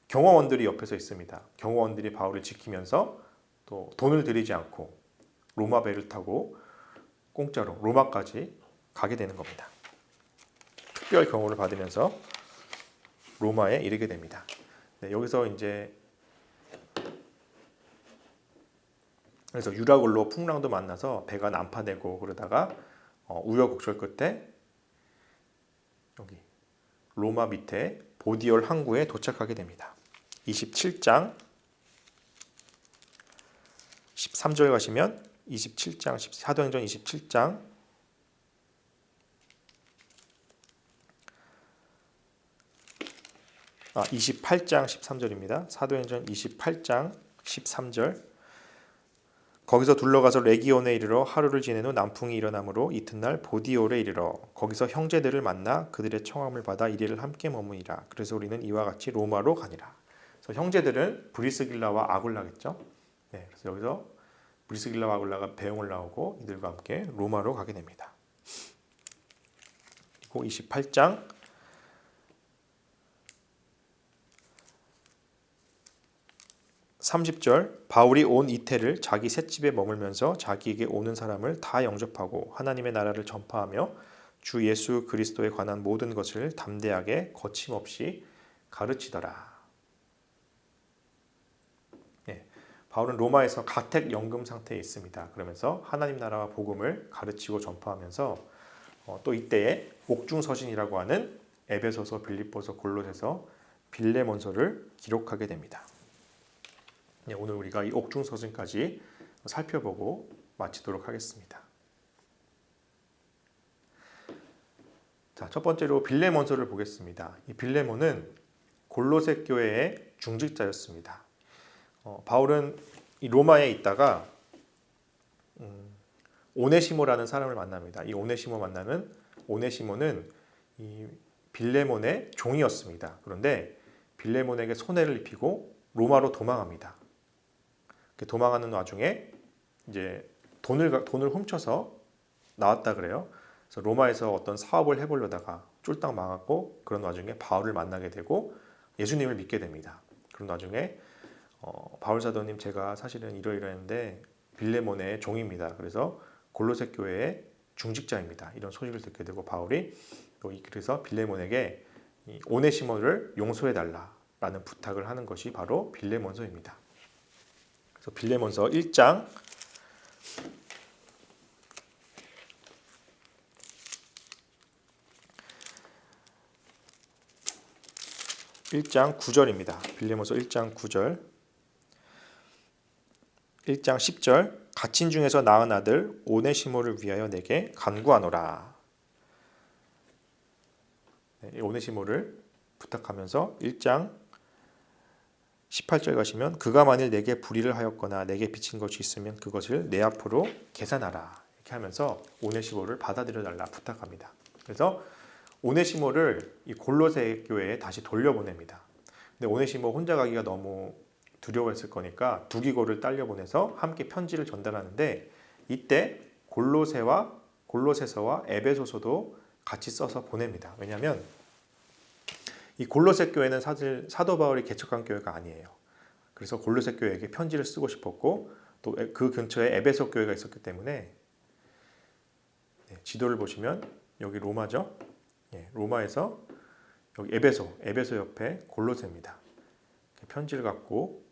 경호원들이 옆에서 있습니다. 경호원들이 바울을 지키면서 또 돈을 들이지 않고 로마 배를 타고 공짜로 로마까지 가게 되는 겁니다. 특별 경호를 받으면서 로마에 이르게 됩니다. 네, 여기서 이제 그래서 유라굴로 풍랑도 만나서 배가 난파되고 그러다가 우여곡절 끝에 여기 로마 밑에 보디올 항구에 도착하게 됩니다. 27장 13절 가시면 27장 사도행전 27장 28장 13절입니다. 사도행전 28장 13절 거기서 둘러가서 레기온에 이르러 하루를 지낸 후 남풍이 일어나므로 이튿날 보디올에 이르러 거기서 형제들을 만나 그들의 청함을 받아 이리를 함께 머무니라. 그래서 우리는 이와 같이 로마로 가니라. 그래서 형제들은 브리스길라와 아굴라겠죠. 네, 그래서 여기서 브리스길라와 아굴라가 배웅을 나오고 이들과 함께 로마로 가게 됩니다. 그리고 28장 30절 바울이 온 이태를 자기 셋집에 머물면서 자기에게 오는 사람을 다 영접하고 하나님의 나라를 전파하며 주 예수 그리스도에 관한 모든 것을 담대하게 거침없이 가르치더라. 네, 바울은 로마에서 가택 연금 상태에 있습니다. 그러면서 하나님 나라와 복음을 가르치고 전파하면서 또 이때에 옥중서신이라고 하는 에베소서, 빌립보서, 골로새서, 빌레몬서를 기록하게 됩니다. 네, 오늘 우리가 이 옥중서신까지 살펴보고 마치도록 하겠습니다. 자, 첫 번째로 빌레몬서를 보겠습니다. 이 빌레몬은 골로새 교회의 중직자였습니다. 바울은 이 로마에 있다가 오네시모라는 사람을 만납니다. 이 오네시모는 이 빌레몬의 종이었습니다. 그런데 빌레몬에게 손해를 입히고 로마로 도망합니다. 도망하는 와중에 이제 돈을 훔쳐서 나왔다 그래요. 그래서 로마에서 어떤 사업을 해보려다가 쫄딱 망하고 그런 와중에 바울을 만나게 되고 예수님을 믿게 됩니다. 그런 와중에 바울 사도님 제가 사실은 이러이러했는데 빌레몬의 종입니다. 그래서 골로새 교회의 중직자입니다. 이런 소식을 듣게 되고 바울이 그래서 빌레몬에게 오네시모를 용서해 달라라는 부탁을 하는 것이 바로 빌레몬서입니다. 그래서 빌레몬서 1장 9절입니다. 빌레몬서 1장 9절 1장 10절 갇힌 중에서 낳은 아들 오네시모를 위하여 내게 간구하노라. 오네시모를 부탁하면서 1장 18절 가시면 그가 만일 내게 불의를 하였거나 내게 빚진 것이 있으면 그것을 내 앞으로 계산하라. 이렇게 하면서 오네시모를 받아들여 달라 부탁합니다. 그래서 오네시모를 이 골로새 교회에 다시 돌려보냅니다. 근데 오네시모 혼자 가기가 너무 두려워했을 거니까 두기고를 딸려보내서 함께 편지를 전달하는데 이때 골로새서와 에베소서도 같이 써서 보냅니다. 왜냐하면 이 골로새 교회는 사실 사도 바울이 개척한 교회가 아니에요. 그래서 골로새 교회에게 편지를 쓰고 싶었고 또 그 근처에 에베소 교회가 있었기 때문에 지도를 보시면 여기 로마죠. 로마에서 여기 에베소 옆에 골로새입니다. 편지를 갖고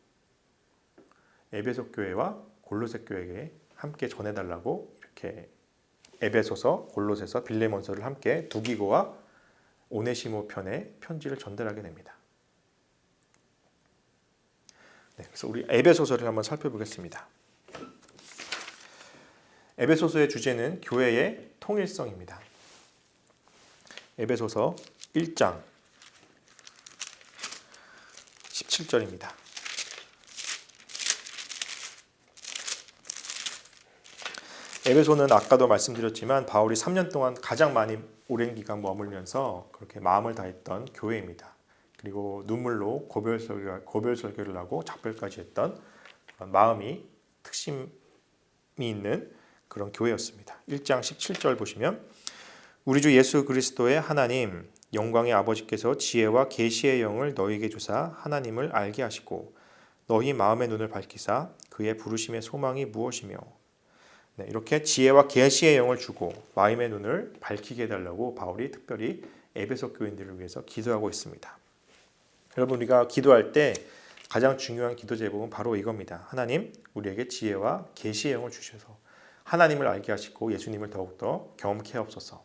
에베소 교회와 골로새 교회에게 함께 전해달라고 이렇게 에베소서, 골로새서, 빌레몬서를 함께 두기고와 오네시모 편에 편지를 전달하게 됩니다. 그래서 우리 에베소서를 한번 살펴보겠습니다. 에베소서의 주제는 교회의 통일성입니다. 에베소서 1장 17절입니다. 에베소는 아까도 말씀드렸지만 바울이 3년 동안 가장 많이 오랜 기간 머물면서 그렇게 마음을 다했던 교회입니다. 그리고 눈물로 고별 설교를 하고 작별까지 했던 마음이 특심이 있는 그런 교회였습니다. 1장 17절 보시면 우리 주 예수 그리스도의 하나님 영광의 아버지께서 지혜와 계시의 영을 너희에게 주사 하나님을 알게 하시고 너희 마음의 눈을 밝히사 그의 부르심의 소망이 무엇이며 이렇게 지혜와 계시의 영을 주고 마음의 눈을 밝히게 해달라고 바울이 특별히 에베소 교인들을 위해서 기도하고 있습니다. 여러분 우리가 기도할 때 가장 중요한 기도 제목은 바로 이겁니다. 하나님 우리에게 지혜와 계시의 영을 주셔서 하나님을 알게 하시고 예수님을 더욱더 경험케 하옵소서.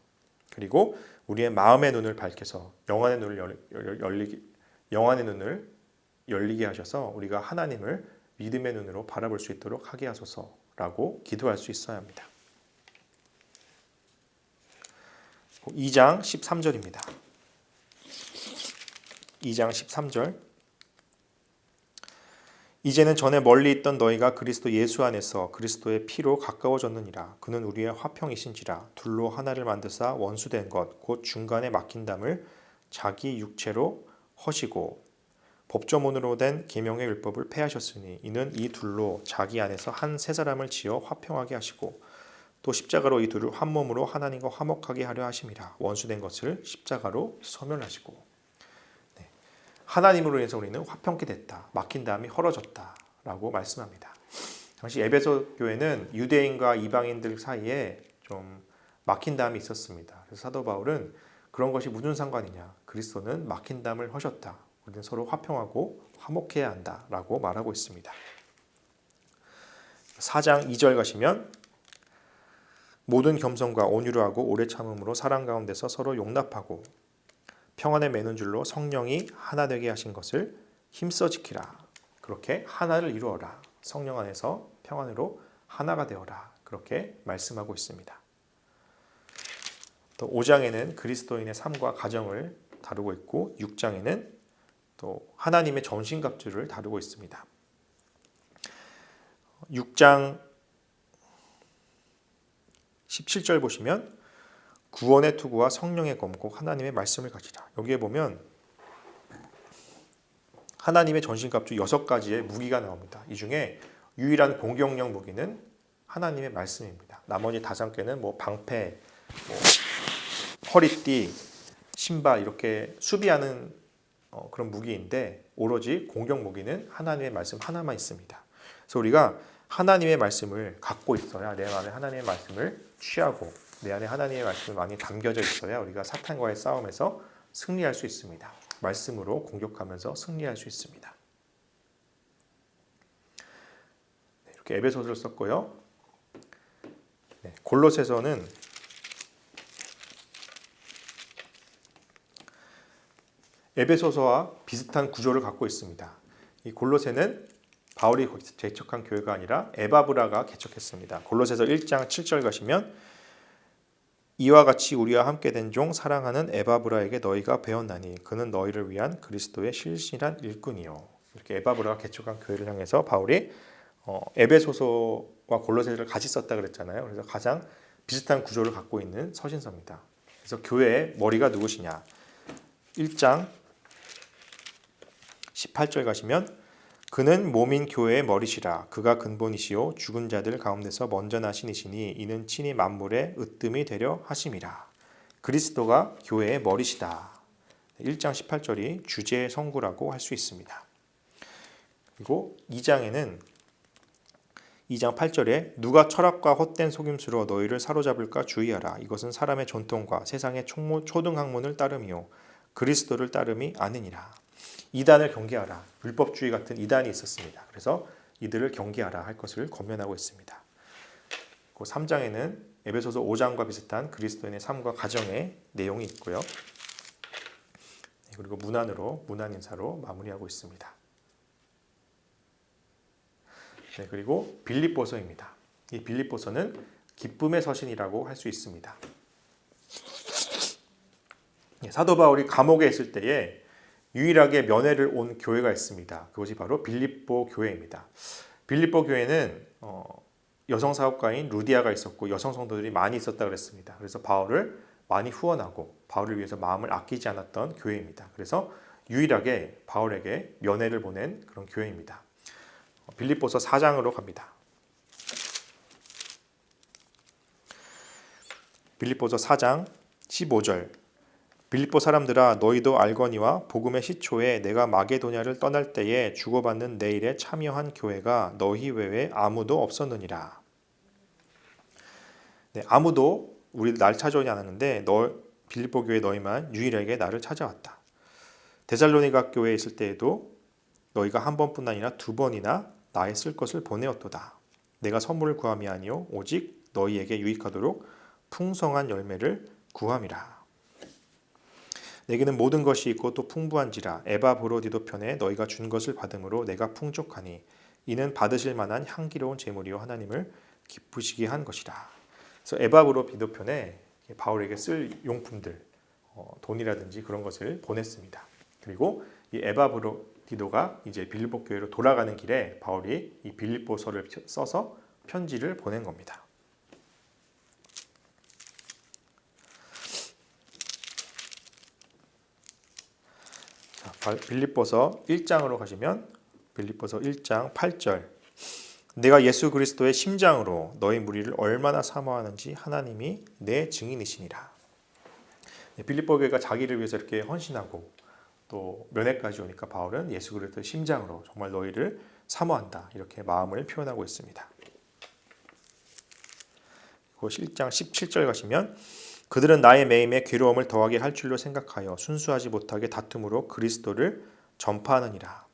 그리고 우리의 마음의 눈을 밝혀서 영안의 눈을 열리게 하셔서 우리가 하나님을 믿음의 눈으로 바라볼 수 있도록 하게 하소서라고 기도할 수 있어야 합니다. 2장 13절입니다. 2장 13절 이제는 전에 멀리 있던 너희가 그리스도 예수 안에서 그리스도의 피로 가까워졌느니라. 그는 우리의 화평이신지라. 둘로 하나를 만드사 원수된 것 곧 중간에 막힌 담을 자기 육체로 허시고 법조문으로 된 계명의 율법을 폐하셨으니 이는 이 둘로 자기 안에서 한 세 사람을 지어 화평하게 하시고 또 십자가로 이 둘을 한 몸으로 하나님과 화목하게 하려 하심이라. 원수된 것을 십자가로 소멸하시고 하나님으로 인해서 우리는 화평케 됐다. 막힌 담이 헐어졌다라고 말씀합니다. 당시 에베소 교회는 유대인과 이방인들 사이에 좀 막힌 담이 있었습니다. 그래서 사도 바울은 그런 것이 무슨 상관이냐. 그리스도는 막힌 담을 허셨다. 우리는 서로 화평하고 화목해야 한다라고 말하고 있습니다. 4장 2절 가시면 모든 겸손과 온유로 하고 오래 참음으로 사랑 가운데서 서로 용납하고 평안에 매는 줄로 성령이 하나 되게 하신 것을 힘써 지키라. 그렇게 하나를 이루어라. 성령 안에서 평안으로 하나가 되어라. 그렇게 말씀하고 있습니다. 또 5장에는 그리스도인의 삶과 가정을 다루고 있고 6장에는 또 하나님의 전신갑주를 다루고 있습니다. 6장 17절 보시면 구원의 투구와 성령의 검 곧 하나님의 말씀을 가지라. 여기에 보면 하나님의 전신갑 중 6가지의 무기가 나옵니다. 이 중에 유일한 공격력 무기는 하나님의 말씀입니다. 나머지 5개는 뭐 방패, 뭐 허리띠, 신발 이렇게 수비하는 그런 무기인데 오로지 공격 무기는 하나님의 말씀 하나만 있습니다. 그래서 우리가 하나님의 말씀을 갖고 있어야 내 안에 하나님의 말씀을 취하고 내 안에 하나님의 말씀이 많이 담겨져 있어야 우리가 사탄과의 싸움에서 승리할 수 있습니다. 말씀으로 공격하면서 승리할 수 있습니다. 이렇게 에베소서를 썼고요. 골로새서는 에베소서와 비슷한 구조를 갖고 있습니다. 이 골로새는 바울이 개척한 교회가 아니라 에바브라가 개척했습니다. 골로새서 1장 7절 가시면 이와 같이 우리와 함께 된 종 사랑하는 에바브라에게 너희가 배웠나니 그는 너희를 위한 그리스도의 실실한 일꾼이요. 이렇게 에바브라가 개척한 교회를 향해서 바울이 에베소서와 골로새를 같이 썼다 그랬잖아요. 그래서 가장 비슷한 구조를 갖고 있는 서신서입니다. 그래서 교회의 머리가 누구시냐? 1장 18절 가시면 그는 몸인 교회의 머리시라. 그가 근본이시요 죽은 자들 가운데서 먼저 나신 이시니 이는 친히 만물의 으뜸이 되려 하심이라. 그리스도가 교회의 머리시다. 1장 18절이 주제의 성구라고 할 수 있습니다. 그리고 2장에는 2장 8절에 누가 철학과 헛된 속임수로 너희를 사로잡을까 주의하라. 이것은 사람의 전통과 세상의 초등학문을 따름이요 그리스도를 따름이 아니니라. 이단을 경계하라. 율법주의 같은 이단이 있었습니다. 그래서 이들을 경계하라 할 것을 권면하고 있습니다. 3장에는 에베소서 5장과 비슷한 그리스도인의 삶과 가정의 내용이 있고요. 그리고 문안 인사로 마무리하고 있습니다. 그리고 빌립보서입니다. 이 빌립보서는 기쁨의 서신이라고 할 수 있습니다. 사도 바울이 감옥에 있을 때에 유일하게 면회를 온 교회가 있습니다. 그것이 바로 빌립보 교회입니다. 빌립보 교회는 여성 사업가인 루디아가 있었고 여성 성도들이 많이 있었다 그랬습니다. 그래서 바울을 많이 후원하고 바울을 위해서 마음을 아끼지 않았던 교회입니다. 그래서 유일하게 바울에게 면회를 보낸 그런 교회입니다. 빌립보서 4장으로 갑니다. 빌립보서 4장 15절 빌립보 사람들아 너희도 알거니와 복음의 시초에 내가 마게도냐를 떠날 때에 주고받는 내 일에 참여한 교회가 너희 외에 아무도 없었느니라. 아무도 우리 날 찾아오지 않았는데 빌립보 교회 너희만 유일하게 나를 찾아왔다. 데살로니가 교회에 있을 때에도 너희가 한 번뿐 아니라 2번이나 나의 쓸 것을 보내었도다. 내가 선물을 구함이 아니요 오직 너희에게 유익하도록 풍성한 열매를 구함이라. 내게는 모든 것이 있고 또 풍부한지라 에바브로디도 편에 너희가 준 것을 받음으로 내가 풍족하니 이는 받으실 만한 향기로운 제물이요 하나님을 기쁘시게 한 것이라. 그래서 에바브로디도 편에 바울에게 쓸 용품들 돈이라든지 그런 것을 보냈습니다. 그리고 이 에바브로디도가 이제 빌립보 교회로 돌아가는 길에 바울이 이 빌립보서를 써서 편지를 보낸 겁니다. 빌립보서 1장으로 가시면 빌립보서 1장 8절 내가 예수 그리스도의 심장으로 너희 무리를 얼마나 사모하는지 하나님이 내 증인이시니라. 빌립보 교회가 자기를 위해서 이렇게 헌신하고 또 면회까지 오니까 바울은 예수 그리스도의 심장으로 정말 너희를 사모한다 이렇게 마음을 표현하고 있습니다. 그리고 1장 17절 가시면 그들은 나의 매임에 괴로움을 더하게 할 줄로 생각하여 순수하지 못하게 다툼으로 그리스도를 전파하느니라.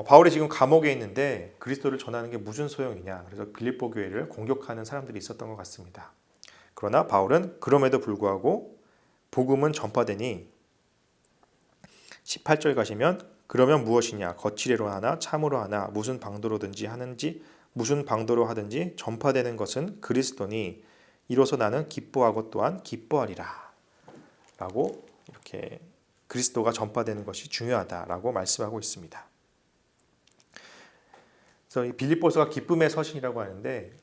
바울이 지금 감옥에 있는데 그리스도를 전하는 게 무슨 소용이냐. 그래서 빌립보 교회를 공격하는 사람들이 있었던 것 같습니다. 그러나 바울은 그럼에도 불구하고 복음은 전파되니 18절 가시면 그러면 무엇이냐 거칠애로 하나 참으로 하나 무슨 방도로든지 하든지 전파되는 것은 그리스도니 이로써 나는 기뻐하고 또한 기뻐하리라 라고 이렇게 그리스도가 전파되는 것이 중요하다라고 말씀하고 있습니다. 그래서 이 빌립보서가 기쁨의 서신이라고 하는데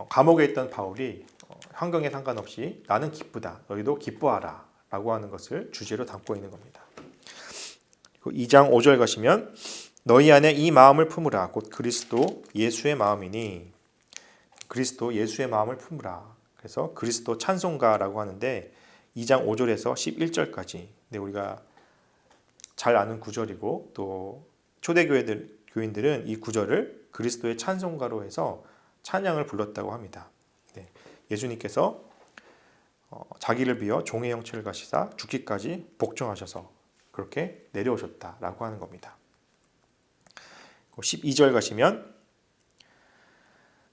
감옥에 있던 바울이 환경에 상관없이 나는 기쁘다 너희도 기뻐하라 라고 하는 것을 주제로 담고 있는 겁니다. 2장 5절 가시면 너희 안에 이 마음을 품으라 곧 그리스도 예수의 마음이니 그리스도 예수의 마음을 품으라. 그래서 그리스도 찬송가라고 하는데 2장 5절에서 11절까지 우리가 잘 아는 구절이고 또 교인들은 이 구절을 그리스도의 찬송가로 해서 찬양을 불렀다고 합니다. 예수님께서 자기를 비어 종의 형체를 가시사 죽기까지 복종하셔서 그렇게 내려오셨다라고 하는 겁니다. 12절 가시면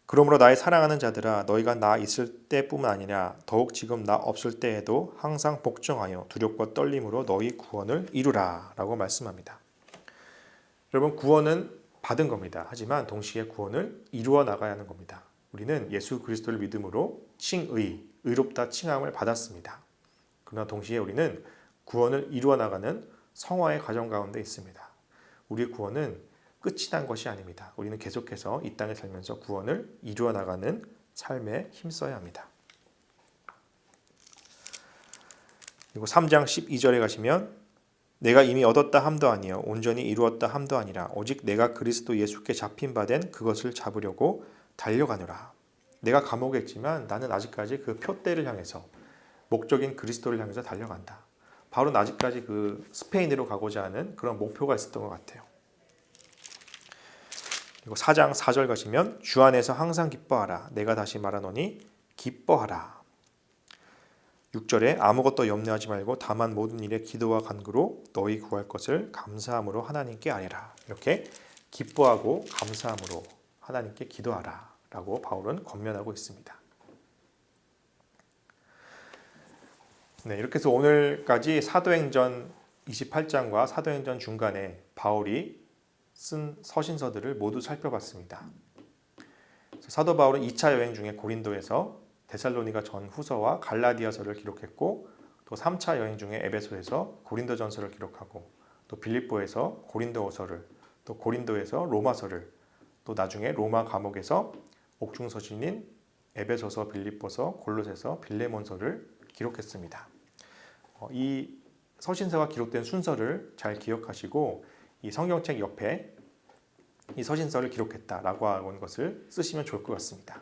그러므로 나의 사랑하는 자들아 너희가 나 있을 때뿐만 아니라 더욱 지금 나 없을 때에도 항상 복종하여 두렵고 떨림으로 너희 구원을 이루라 라고 말씀합니다. 여러분 구원은 받은 겁니다. 하지만 동시에 구원을 이루어 나가야 하는 겁니다. 우리는 예수 그리스도를 믿음으로 의롭다 칭함을 받았습니다. 그러나 동시에 우리는 구원을 이루어 나가는 성화의 과정 가운데 있습니다. 우리의 구원은 끝이 난 것이 아닙니다. 우리는 계속해서 이 땅에 살면서 구원을 이루어 나가는 삶에 힘써야 합니다. 그리고 3장 12절에 가시면 내가 이미 얻었다 함도 아니요 온전히 이루었다 함도 아니라 오직 내가 그리스도 예수께 잡힌 바 된 그것을 잡으려고 달려가노라. 내가 감옥에 있지만 나는 아직까지 그 표대를 향해서 목적인 그리스도를 향해서 달려간다. 바울은 아직까지 그 스페인으로 가고자 하는 그런 목표가 있었던 것 같아요. 그리고 4장 4절 가시면 주 안에서 항상 기뻐하라. 내가 다시 말하노니 기뻐하라. 6절에 아무것도 염려하지 말고 다만 모든 일에 기도와 간구로 너희 구할 것을 감사함으로 하나님께 아뢰라. 이렇게 기뻐하고 감사함으로 하나님께 기도하라 라고 바울은 권면하고 있습니다. 이렇게 해서 오늘까지 사도행전 28장과 사도행전 중간에 바울이 쓴 서신서들을 모두 살펴봤습니다. 사도 바울은 2차 여행 중에 고린도에서 데살로니가 전후서와 갈라디아서를 기록했고 또 3차 여행 중에 에베소에서 고린도전서를 기록하고 또 빌립보에서 고린도후서를 또 고린도에서 로마서를 또 나중에 로마 감옥에서 옥중서신인 에베소서, 빌립보서, 골로새서, 빌레몬서를 기록했습니다. 이 서신서가 기록된 순서를 잘 기억하시고 이 성경책 옆에 이 서신서를 기록했다라고 하는 것을 쓰시면 좋을 것 같습니다.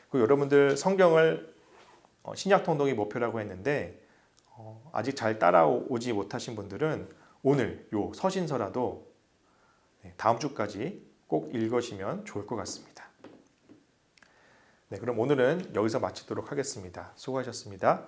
그리고 여러분들 성경을 신약통독이 목표라고 했는데 아직 잘 따라오지 못하신 분들은 오늘 요 서신서라도 다음 주까지 꼭 읽으시면 좋을 것 같습니다. 그럼 오늘은 여기서 마치도록 하겠습니다. 수고하셨습니다.